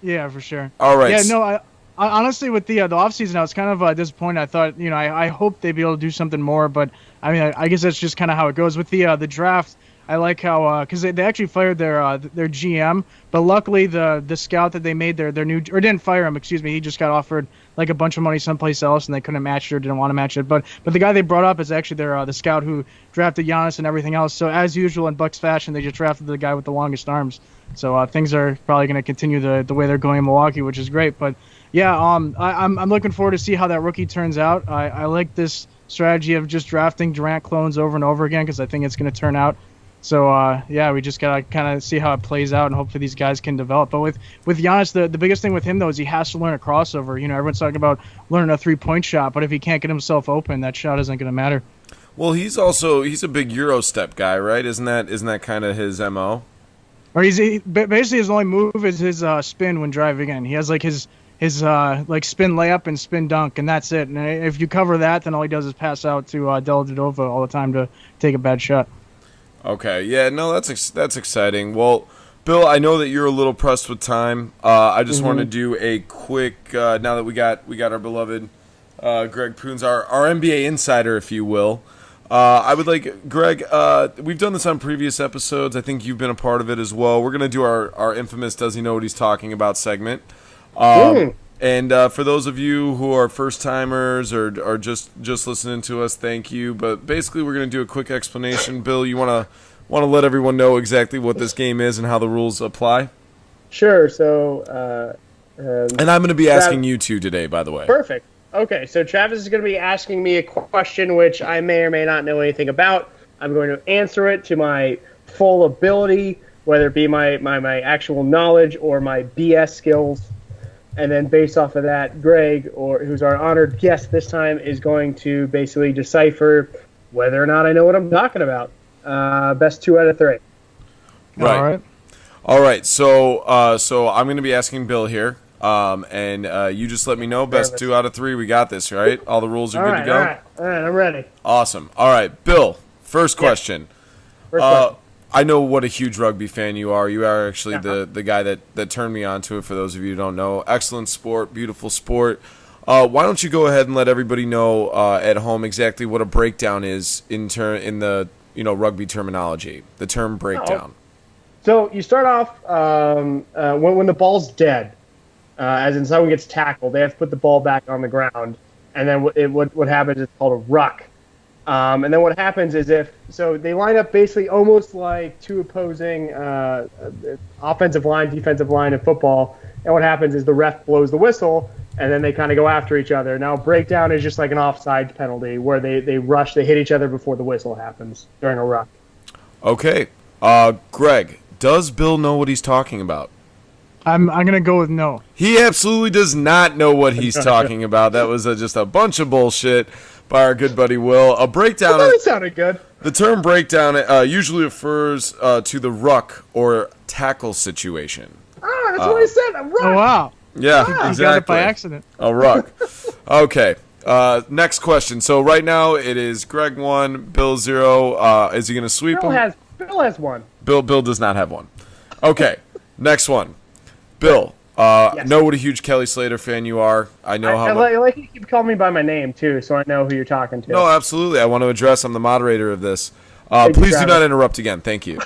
Yeah, for sure. All right. Yeah, no, I honestly, with the offseason, I was kind of disappointed. I thought, I hope they'd be able to do something more, but I mean, I guess that's just kind of how it goes. With the draft, I like how because they actually fired their GM, but luckily the scout that they made their new, or didn't fire him, excuse me, he just got offered like a bunch of money someplace else and they couldn't match it or didn't want to match it. But the guy they brought up is actually the scout who drafted Giannis and everything else. So as usual in Bucks fashion, they just drafted the guy with the longest arms. So things are probably going to continue the way they're going in Milwaukee, which is great. But yeah, I'm looking forward to see how that rookie turns out. I like this strategy of just drafting Durant clones over and over again because I think it's going to turn out. So yeah, we just gotta kind of see how it plays out, and hopefully these guys can develop. But with Giannis, the biggest thing with him though is he has to learn a crossover. Everyone's talking about learning a 3-point shot, but if he can't get himself open, that shot isn't going to matter. Well, he's a big Euro step guy, right? Isn't that kind of his MO? Or basically his only move is his spin when driving in. He has like his like spin layup and spin dunk, and that's it. And if you cover that, then all he does is pass out to Dellavedova all the time to take a bad shot. Okay, yeah, no, that's exciting. Well, Bill, I know that you're a little pressed with time. I just want to do a quick, now that we got our beloved Greg Punzo, our NBA insider, if you will. I would like, Greg, we've done this on previous episodes. I think you've been a part of it as well. We're going to do our infamous Does He Know What He's Talking About segment. And for those of you who are first-timers or just listening to us, thank you. But basically, we're going to do a quick explanation. Bill, you want to let everyone know exactly what this game is and how the rules apply? Sure. So, and I'm going to be asking you two today, by the way. Perfect. Okay, so Travis is going to be asking me a question which I may or may not know anything about. I'm going to answer it to my full ability, whether it be my actual knowledge or my BS skills. And then based off of that, Greg, who's our honored guest this time, is going to basically decipher whether or not I know what I'm talking about. Best 2 out of 3. Right. All right. So I'm going to be asking Bill here, and you just let me know. Best 2 out of 3. We got this, right? All the rules are good to go. All right. I'm ready. Awesome. All right, Bill. First question. First question. I know what a huge rugby fan you are. You are actually the guy that turned me on to it, for those of you who don't know. Excellent sport, beautiful sport. Why don't you go ahead and let everybody know at home exactly what a breakdown is in the rugby terminology, the term breakdown. So you start off when the ball's dead, as in someone gets tackled, they have to put the ball back on the ground, and then what happens is called a ruck. And then what happens is so they line up basically almost like two opposing offensive line, defensive line in football. And what happens is the ref blows the whistle, and then they kind of go after each other. Now, breakdown is just like an offside penalty where they hit each other before the whistle happens during a ruck. Okay. Greg, does Bill know what he's talking about? I'm going to go with no. He absolutely does not know what he's talking about. That was just a bunch of bullshit by our good buddy Will. A breakdown. That sounded good. The term breakdown usually refers to the ruck or tackle situation. Ah, that's what I said. A ruck. Oh, wow. Yeah, You exactly. got it by accident. A ruck. Okay. Next question. So right now it is Greg 1, Bill 0. Is he going to sweep him? Bill has one. Bill does not have one. Okay. Next one. Bill. Yes. Know what a huge Kelly Slater fan you are. I know how much. I like you keep calling me by my name, too, so I know who you're talking to. No, absolutely. I want to address. I'm the moderator of this. Thank Please you, do not interrupt again. Thank you.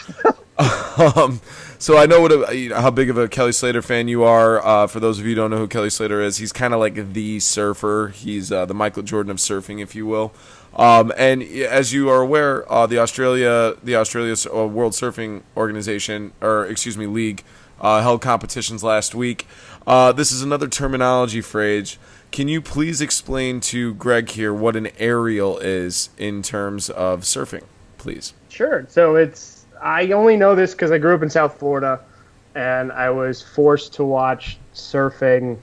So I know how big of a Kelly Slater fan you are. For those of you who don't know who Kelly Slater is, he's kind of like the surfer. He's the Michael Jordan of surfing, if you will. And as you are aware, the Australia World Surfing Organization, League, held competitions last week. This is another terminology phrase. Can you please explain to Greg here what an aerial is in terms of surfing, please? Sure. So I only know this because I grew up in South Florida, and I was forced to watch surfing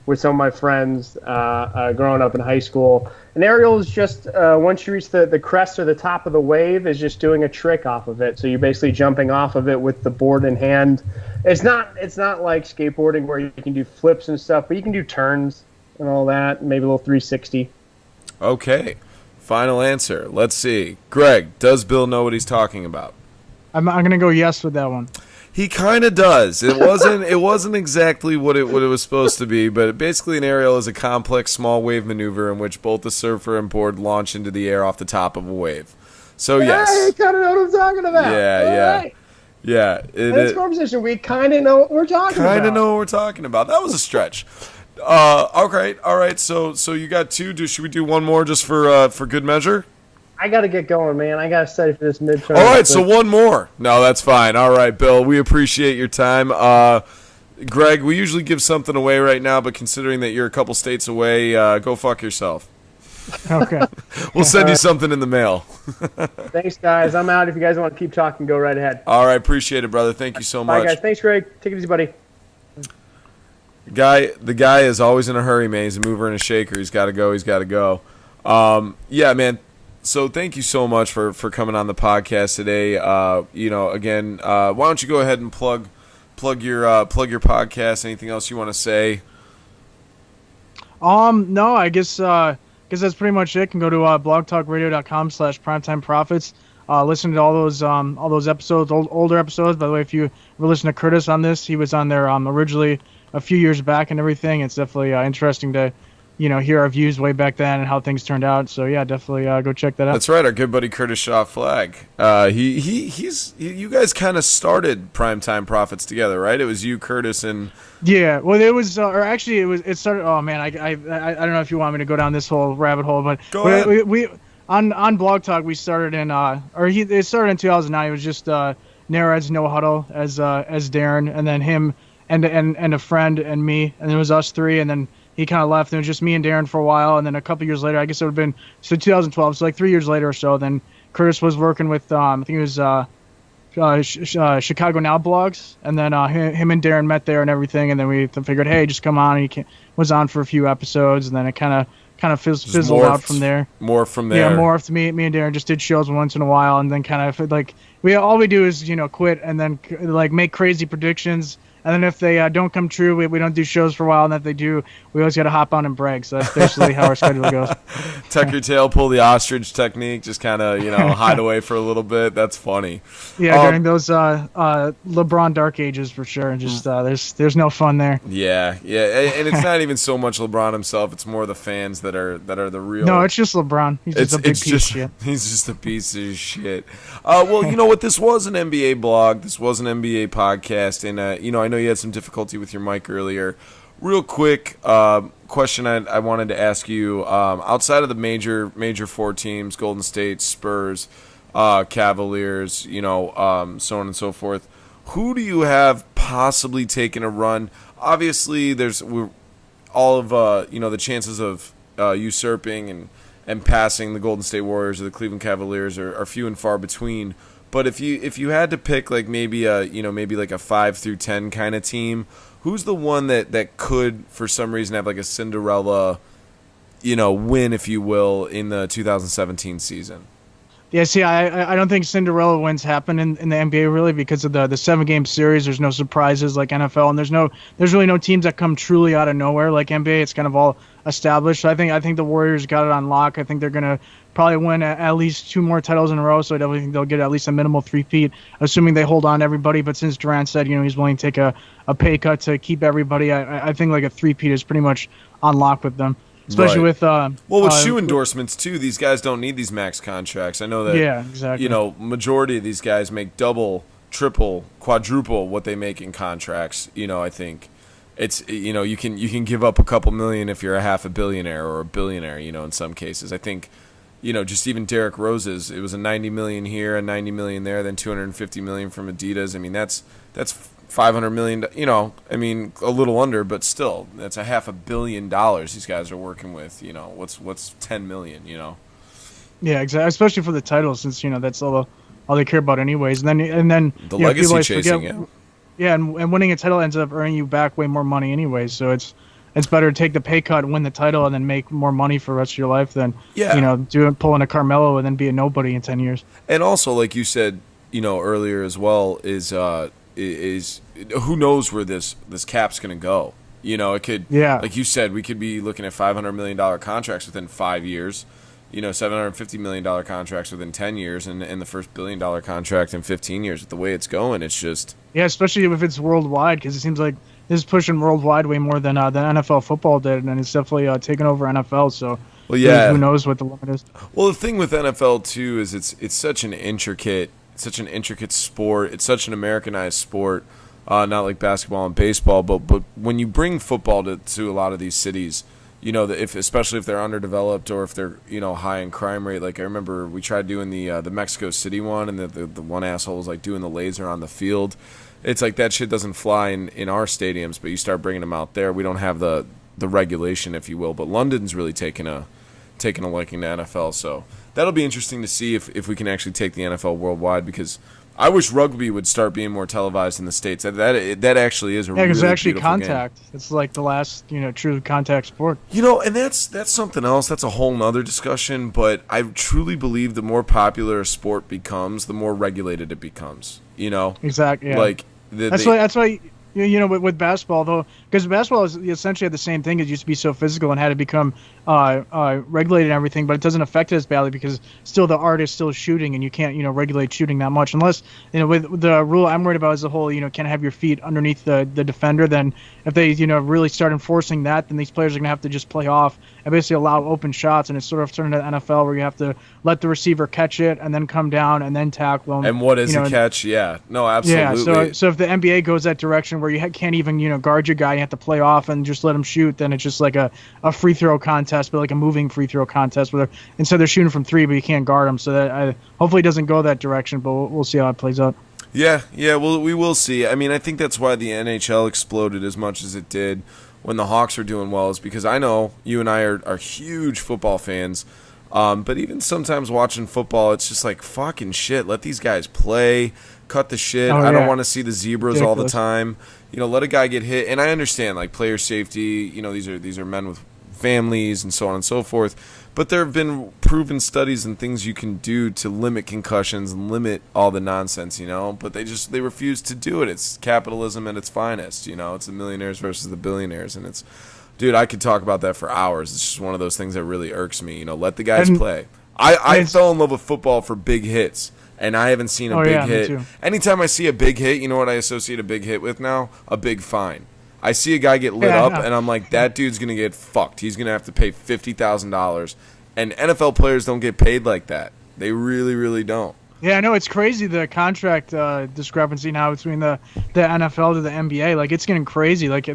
with some of my friends growing up in high school. An aerial is just, once you reach the crest or the top of the wave, is just doing a trick off of it. So you're basically jumping off of it with the board in hand. It's not like skateboarding where you can do flips and stuff, but you can do turns and all that, maybe a little 360. Okay. Final answer. Let's see. Greg, does Bill know what he's talking about? I'm going to go yes with that one. He kind of does. It wasn't exactly what it was supposed to be, but basically an aerial is a complex small wave maneuver in which both the surfer and board launch into the air off the top of a wave. So yes. I kind of know what I'm talking about. Yeah. Right. Yeah. In this conversation, we kind of know what we're talking about. Kind of know what we're talking about. That was a stretch. Okay. All right. So you got two. Should we do one more just for good measure? I got to get going, man. I got to study for this midterm. All right, so one more. No, that's fine. All right, Bill, we appreciate your time. Greg, we usually give something away right now, but considering that you're a couple states away, go fuck yourself. Okay. We'll send you something in the mail. Thanks, guys. I'm out. If you guys want to keep talking, go right ahead. All right, appreciate it, brother. Thank you so much. Bye, guys. Thanks, Greg. Take it easy, buddy. The guy is always in a hurry, man. He's a mover and a shaker. He's got to go. Yeah, man. So thank you so much for coming on the podcast today. Again, why don't you go ahead and plug your podcast? Anything else you want to say? No, I guess that's pretty much it. You can go to blogtalkradio.com/primetimeprofits. Listen to all those episodes, older episodes. By the way, if you were listening to Curtis on this, he was on there originally a few years back and everything. It's definitely interesting to hear our views way back then and how things turned out. So yeah, definitely go check that out. That's right, our good buddy Curtis Shaw Flag. You guys kind of started Primetime Profits together, right? It was you, Curtis, and yeah. Well, it was, it started. Oh man, I don't know if you want me to go down this whole rabbit hole, but go ahead. We on Blog Talk we started in it started in 2009. It was just Nered's No Huddle as Darren, and then him and a friend and me, and it was us three, and then he kind of left, and it was just me and Darren for a while, and then a couple years later, I guess it would have been 2012, so like 3 years later or so, then Curtis was working with, I think it was Chicago Now blogs, and then him and Darren met there and everything, and then we figured, hey, just come on, and he was on for a few episodes, and then it kind of fizzled out from there. More from there. Yeah, morphed. Me and Darren just did shows once in a while, and then kind of like all we do is quit and then like make crazy predictions. And then if they don't come true, we don't do shows for a while. And if they do, we always got to hop on and brag. So that's basically how our schedule goes. Tuck your tail, pull the ostrich technique, just kind of, hide away for a little bit. That's funny. Yeah, during those LeBron dark ages for sure. And just there's no fun there. Yeah. And it's not even so much LeBron himself. It's more the fans that are the real. No, it's just LeBron. He's just a big piece of shit. He's just a piece of shit. Well, you know what? This was an NBA blog. This was an NBA podcast. And, I know you had some difficulty with your mic earlier. Real quick question I wanted to ask you. Outside of the major four teams, Golden State, Spurs, Cavaliers, so on and so forth, who do you have possibly taking a run? Obviously, there's all of the chances of usurping and passing the Golden State Warriors or the Cleveland Cavaliers are few and far between. But if you had to pick like maybe like a 5 through 10 kind of team, who's the one that could for some reason have like a Cinderella, win, if you will, in the 2017 season? Yeah, see, I don't think Cinderella wins happen in the NBA really because of the 7-game series. There's no surprises like NFL, and there's really no teams that come truly out of nowhere like NBA. It's kind of all established. So I think the Warriors got it on lock. I think they're gonna probably win at least 2 more titles in a row. So I definitely think they'll get at least a minimal 3-peat, assuming they hold on to everybody. But since Durant said he's willing to take a pay cut to keep everybody, I think like a 3-peat is pretty much on lock with them. Especially with with shoe endorsements too, these guys don't need these max contracts. I know that. Yeah, exactly. Majority of these guys make double, triple, quadruple what they make in contracts. I think it's you can give up a couple million if you're a half a billionaire or a billionaire. In some cases, I think just even Derrick Rose's, it was a 90 million here, a 90 million there, then 250 million from Adidas. I mean that's $500 million, a little under, but still, that's a $500 million these guys are working with. What's 10 million, Yeah, exactly. Especially for the title, since that's all they care about, anyways. And then the legacy chasing, and winning a title ends up earning you back way more money, anyways. So it's better to take the pay cut, win the title, and then make more money for the rest of your life than pulling a Carmelo and then be a nobody in 10 years. And also, like you said, earlier as well, is who knows where this cap's going to go. It could, like you said, we could be looking at $500 million contracts within 5 years, $750 million contracts within 10 years, and the first $1 billion contract in 15 years. With the way it's going, it's just... Yeah, especially if it's worldwide, because it seems like this is pushing worldwide way more than NFL football did, and it's definitely taken over NFL, so... Well, yeah. Who knows what the limit is? Well, the thing with NFL, too, is it's such an intricate sport. It's such an Americanized sport, not like basketball and baseball. But when you bring football to a lot of these cities, especially if they're underdeveloped or if they're high in crime rate. Like I remember we tried doing the Mexico City one, and the one asshole was like doing the laser on the field. It's like that shit doesn't fly in our stadiums, but you start bringing them out there. We don't have the regulation, if you will. But London's really taken a liking to NFL, so that'll be interesting to see if we can actually take the NFL worldwide, because I wish rugby would start being more televised in the States. That actually is a really because it's actually beautiful contact. Game. It's like the last true contact sport. And that's something else. That's a whole nother discussion. But I truly believe the more popular a sport becomes, the more regulated it becomes. Exactly. Yeah. Like that's why. With basketball, though, because basketball is essentially the same thing. It used to be so physical and had to become regulated and everything, but it doesn't affect it as badly because still the art is still shooting, and you can't, regulate shooting that much unless, with the rule I'm worried about is the whole, can't have your feet underneath the defender. Then if they, really start enforcing that, then these players are going to have to just play off and basically allow open shots, and it's sort of turned into the NFL where you have to let the receiver catch it and then come down and then tackle them. And what is a catch? Yeah. No, absolutely. Yeah, so if the NBA goes that direction where you can't even, guard your guy, you have to play off and just let him shoot, then it's just like a free throw contest, but like a moving free throw contest where instead they're shooting from 3, but you can't guard them. So that hopefully it doesn't go that direction, but we'll see how it plays out. Yeah, well, we will see. I mean, I think that's why the NHL exploded as much as it did when the Hawks are doing well, is because I know you and I are huge football fans, but even sometimes watching football, it's just like, fucking shit, let these guys play, cut the shit. I don't want to see the zebras all the time. Let a guy get hit. And I understand, like, player safety, these are men with families and so on and so forth. But there have been proven studies and things you can do to limit concussions and limit all the nonsense, But they refuse to do it. It's capitalism at its finest, It's the millionaires versus the billionaires. And it's, dude, I could talk about that for hours. It's just one of those things that really irks me, Let the guys play. I fell in love with football for big hits. And I haven't seen a big hit. Anytime I see a big hit, you know what I associate a big hit with now? A big fine. I see a guy get lit up, and I'm like, that dude's going to get fucked. He's going to have to pay $50,000. And NFL players don't get paid like that. They really, really don't. Yeah, I know. It's crazy, the contract discrepancy now between the NFL to the NBA. Like, it's getting crazy. Like, I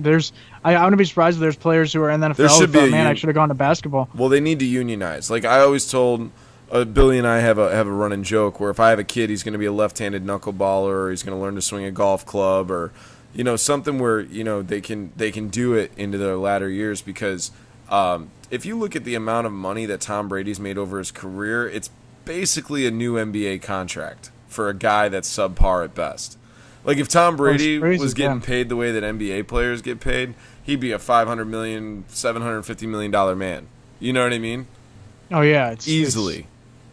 wouldn't be surprised if there's players who are in the NFL who thought, man, I should have gone to basketball. Well, they need to unionize. Like, I always told... Billy and I have a running joke where if I have a kid, he's going to be a left-handed knuckleballer, or he's going to learn to swing a golf club, or something where they can do it into their latter years. Because if you look at the amount of money that Tom Brady's made over his career, it's basically a new NBA contract for a guy that's subpar at best. Like, if Tom Brady was getting paid the way that NBA players get paid, he'd be a $500 million, $750 million man. You know what I mean? Oh yeah, easily.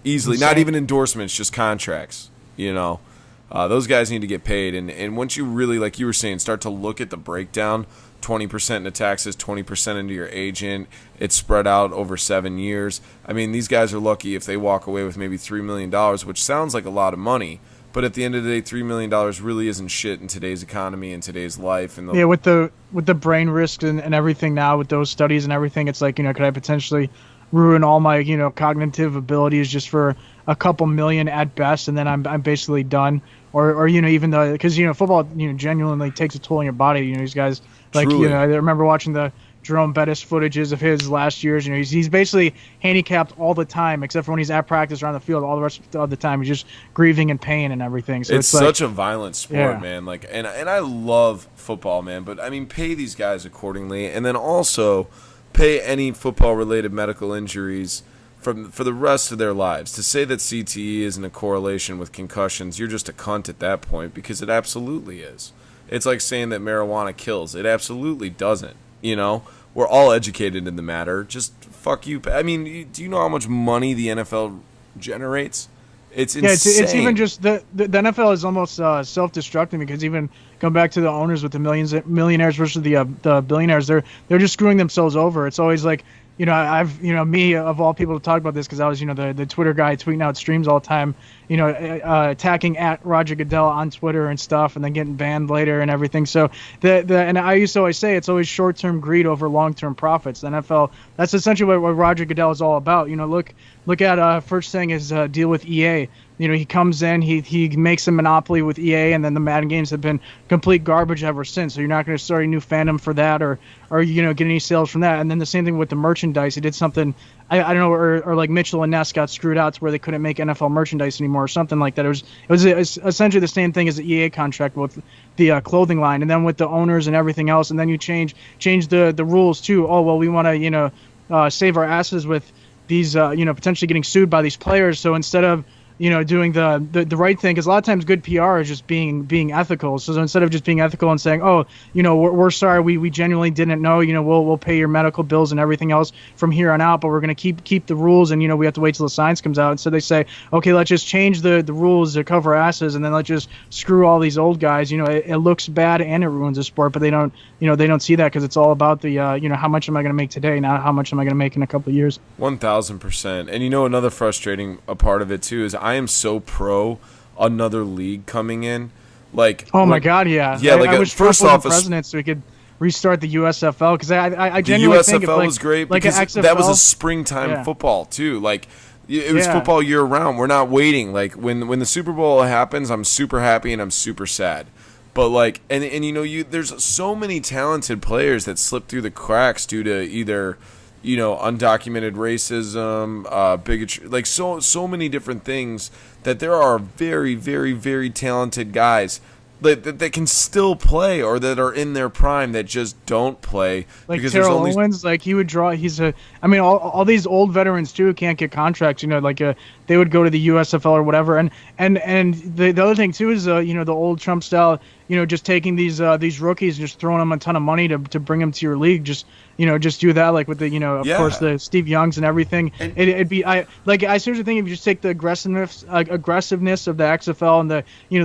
Easily. Insane. Not even endorsements, just contracts. Those guys need to get paid. And once you really, like you were saying, start to look at the breakdown, 20% into taxes, 20% into your agent, it's spread out over 7 years. I mean, these guys are lucky if they walk away with maybe $3 million, which sounds like a lot of money. But at the end of the day, $3 million really isn't shit in today's economy and today's life. And with the brain risk and everything now with those studies and everything, it's like, could I potentially ruin all my, cognitive abilities just for a couple million at best, and then I'm basically done. Or even though, because, football, genuinely takes a toll on your body. These guys, like, Truly. I remember watching the Jerome Bettis footages of his last years. He's basically handicapped all the time, except for when he's at practice or on the field. All the rest of the time, he's just grieving in pain and everything. So it's such a violent sport, man. Like, and I love football, man. But I mean, pay these guys accordingly, and then also pay any football-related medical injuries for the rest of their lives. To say that CTE isn't a correlation with concussions, you're just a cunt at that point, because it absolutely is. It's like saying that marijuana kills. It absolutely doesn't. We're all educated in the matter. Just fuck you. I mean, do you know how much money the NFL generates? It's insane. Yeah, it's even just the NFL is almost self-destructing, because even going back to the owners with the millionaires versus the billionaires, they're just screwing themselves over. It's always like, I've me of all people to talk about this, because I was the Twitter guy tweeting out streams all the time, attacking at Roger Goodell on Twitter and stuff, and then getting banned later and everything. So and I used to always say it's always short-term greed over long-term profits. The NFL, that's essentially what Roger Goodell is all about. Look at first thing is deal with EA. He comes in, he makes a monopoly with EA, and then the Madden games have been complete garbage ever since. So you're not going to start a new fandom for that, or get any sales from that. And then the same thing with the merchandise. He did something, I don't know, or like Mitchell and Ness got screwed out to where they couldn't make NFL merchandise anymore, or something like that. It was essentially the same thing as the EA contract with the clothing line, and then with the owners and everything else. And then you change the rules too. Oh well, we want to save our asses with these potentially getting sued by these players. So instead of doing the right thing, because a lot of times good PR is just being ethical. So instead of just being ethical and saying, oh, we're sorry, we genuinely didn't know, we'll pay your medical bills and everything else from here on out, but we're going to keep the rules, and we have to wait till the science comes out. And so they say, okay, let's just change the rules to cover asses, and then let's just screw all these old guys. It looks bad and it ruins the sport, but they don't see that, because it's all about the how much am I going to make today, not how much am I going to make in a couple of years. 1,000%. And another frustrating part of it too is I am so pro another league coming in. Like, oh my god, yeah. I wish first off, the president, so we could restart the USFL, because I genuinely think the USFL was great, like because that was a springtime football too. Like, it was football year round. We're not waiting. Like, when the Super Bowl happens, I'm super happy and I'm super sad. But like, and there's so many talented players that slip through the cracks due to either undocumented racism, bigotry, like so many different things, that there are very, very, very talented guys that can still play, or that are in their prime that just don't play. Like Terrell Owens, like he would draw. All these old veterans too can't get contracts. They would go to the USFL or whatever. And the other thing too is the old Trump style. Just taking these rookies, just throwing them a ton of money to bring them to your league. Just do that, like with the of course the Steve Youngs and everything. It'd be I seriously think if you just take the aggressiveness of the XFL and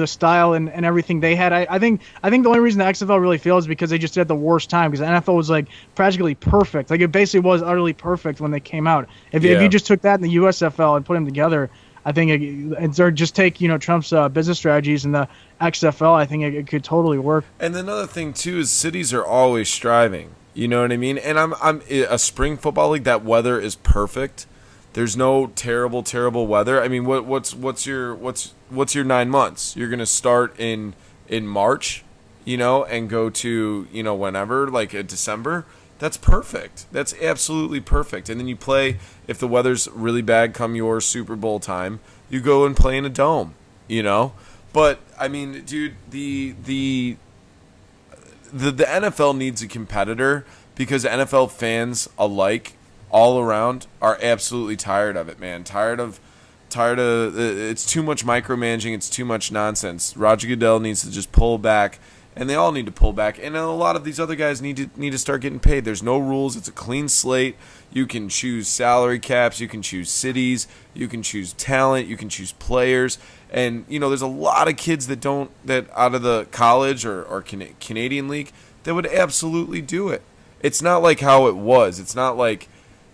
the style and everything they had, I think the only reason the XFL really failed is because they just had the worst time, because the NFL was like practically perfect. Like, it basically was utterly perfect when they came out. If you just took that in the USFL and put them together, I think or just take Trump's business strategies and the XFL, I think it could totally work. And another thing too is cities are always striving. You know what I mean? And I'm a spring football league. That weather is perfect. There's no terrible weather. I mean, what's your 9 months? You're gonna start in March, and go to whenever, like December. That's perfect. That's absolutely perfect. And then you play, if the weather's really bad come your Super Bowl time, you go and play in a dome, But, I mean, dude, the NFL needs a competitor, because NFL fans alike, all around, are absolutely tired of it, man. Tired of it's too much micromanaging, it's too much nonsense. Roger Goodell needs to just pull back and they all need to pull back. And a lot of these other guys need to start getting paid. There's no rules. It's a clean slate. You can choose salary caps. You can choose cities. You can choose talent. You can choose players. And, there's a lot of kids that out of the college or Canadian League that would absolutely do it. It's not like how it was. It's not like,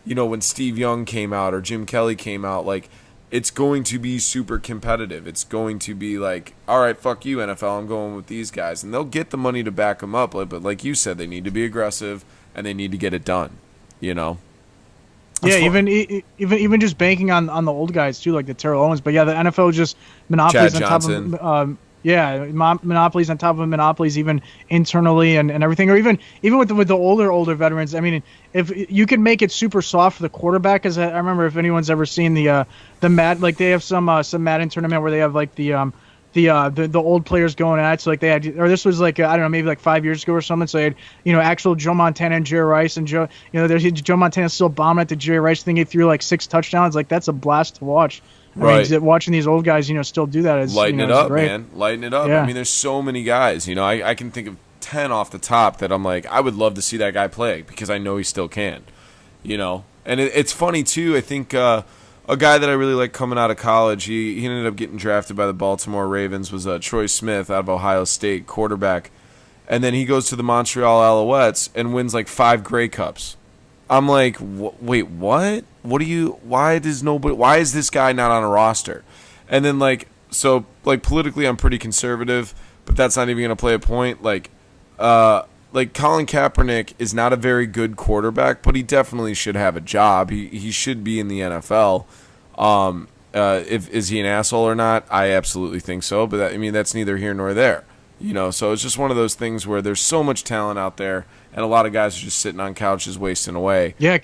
when Steve Young came out or Jim Kelly came out, like, it's going to be super competitive. It's going to be like, all right, fuck you, NFL, I'm going with these guys. And they'll get the money to back them up. But like you said, they need to be aggressive, and they need to get it done, Yeah, even just banking on the old guys, too, like the Terrell Owens. But, yeah, the NFL just monopolies on top of monopolies on top of monopolies, even internally and everything, or even with the older veterans. I mean, if you can make it super soft for the quarterback, because I remember, if anyone's ever seen the Madden, like they have some Madden tournament where they have like the old players going at it. So like they had, or this was like I don't know, maybe like 5 years ago or something. So they had actual Joe Montana and Jerry Rice, and Joe Montana's still bombing at the Jerry Rice thing. He threw like 6 touchdowns. Like that's a blast to watch. I mean, watching these old guys, still do that is lighten it up, great. man. Lighten it up. Yeah. I mean, there's so many guys. I can think of 10 off the top that I'm like, I would love to see that guy play because I know he still can. And it's funny too. I think a guy that I really like coming out of college, he ended up getting drafted by the Baltimore Ravens, was Troy Smith out of Ohio State, quarterback, and then he goes to the Montreal Alouettes and wins like 5 Grey Cups. I'm like, wait, what? Why is this guy not on a roster? And then politically I'm pretty conservative, but that's not even going to play a point. Like Colin Kaepernick is not a very good quarterback, but he definitely should have a job. He should be in the NFL. Is he an asshole or not? I absolutely think so, but that's neither here nor there. So it's just one of those things where there's so much talent out there, and a lot of guys are just sitting on couches wasting away. Yeah,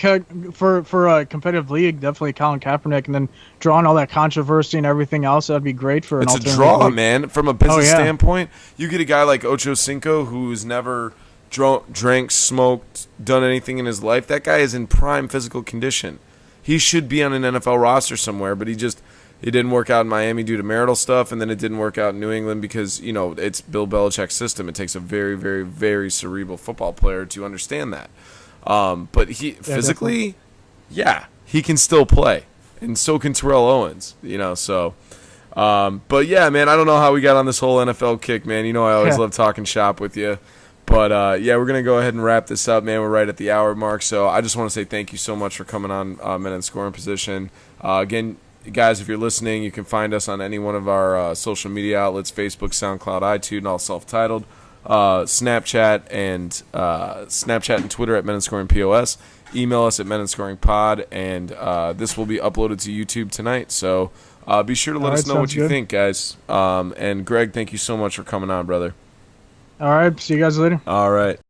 for a competitive league, definitely Colin Kaepernick, and then drawing all that controversy and everything else, that'd be great for an alternative. It's a draw, league. man. From a business standpoint, you get a guy like Ocho Cinco who's never drank, smoked, done anything in his life. That guy is in prime physical condition. He should be on an NFL roster somewhere, but it didn't work out in Miami due to marital stuff, and then it didn't work out in New England because, it's Bill Belichick's system. It takes a very, very, very cerebral football player to understand that. But physically, he can still play, and so can Terrell Owens, so. But, yeah, man, I don't know how we got on this whole NFL kick, man. I always love talking shop with you. But, we're going to go ahead and wrap this up, man. We're right at the hour mark, so I just want to say thank you so much for coming on Men in Scoring Position. Again, guys, if you're listening, you can find us on any one of our social media outlets, Facebook, SoundCloud, iTunes, all self-titled, Snapchat and Twitter at Men in Scoring POS. Email us at menandscoringpod, and this will be uploaded to YouTube tonight, so be sure to let us know what you think, guys. And Greg, thank you so much for coming on, brother. All right, see you guys later. All right.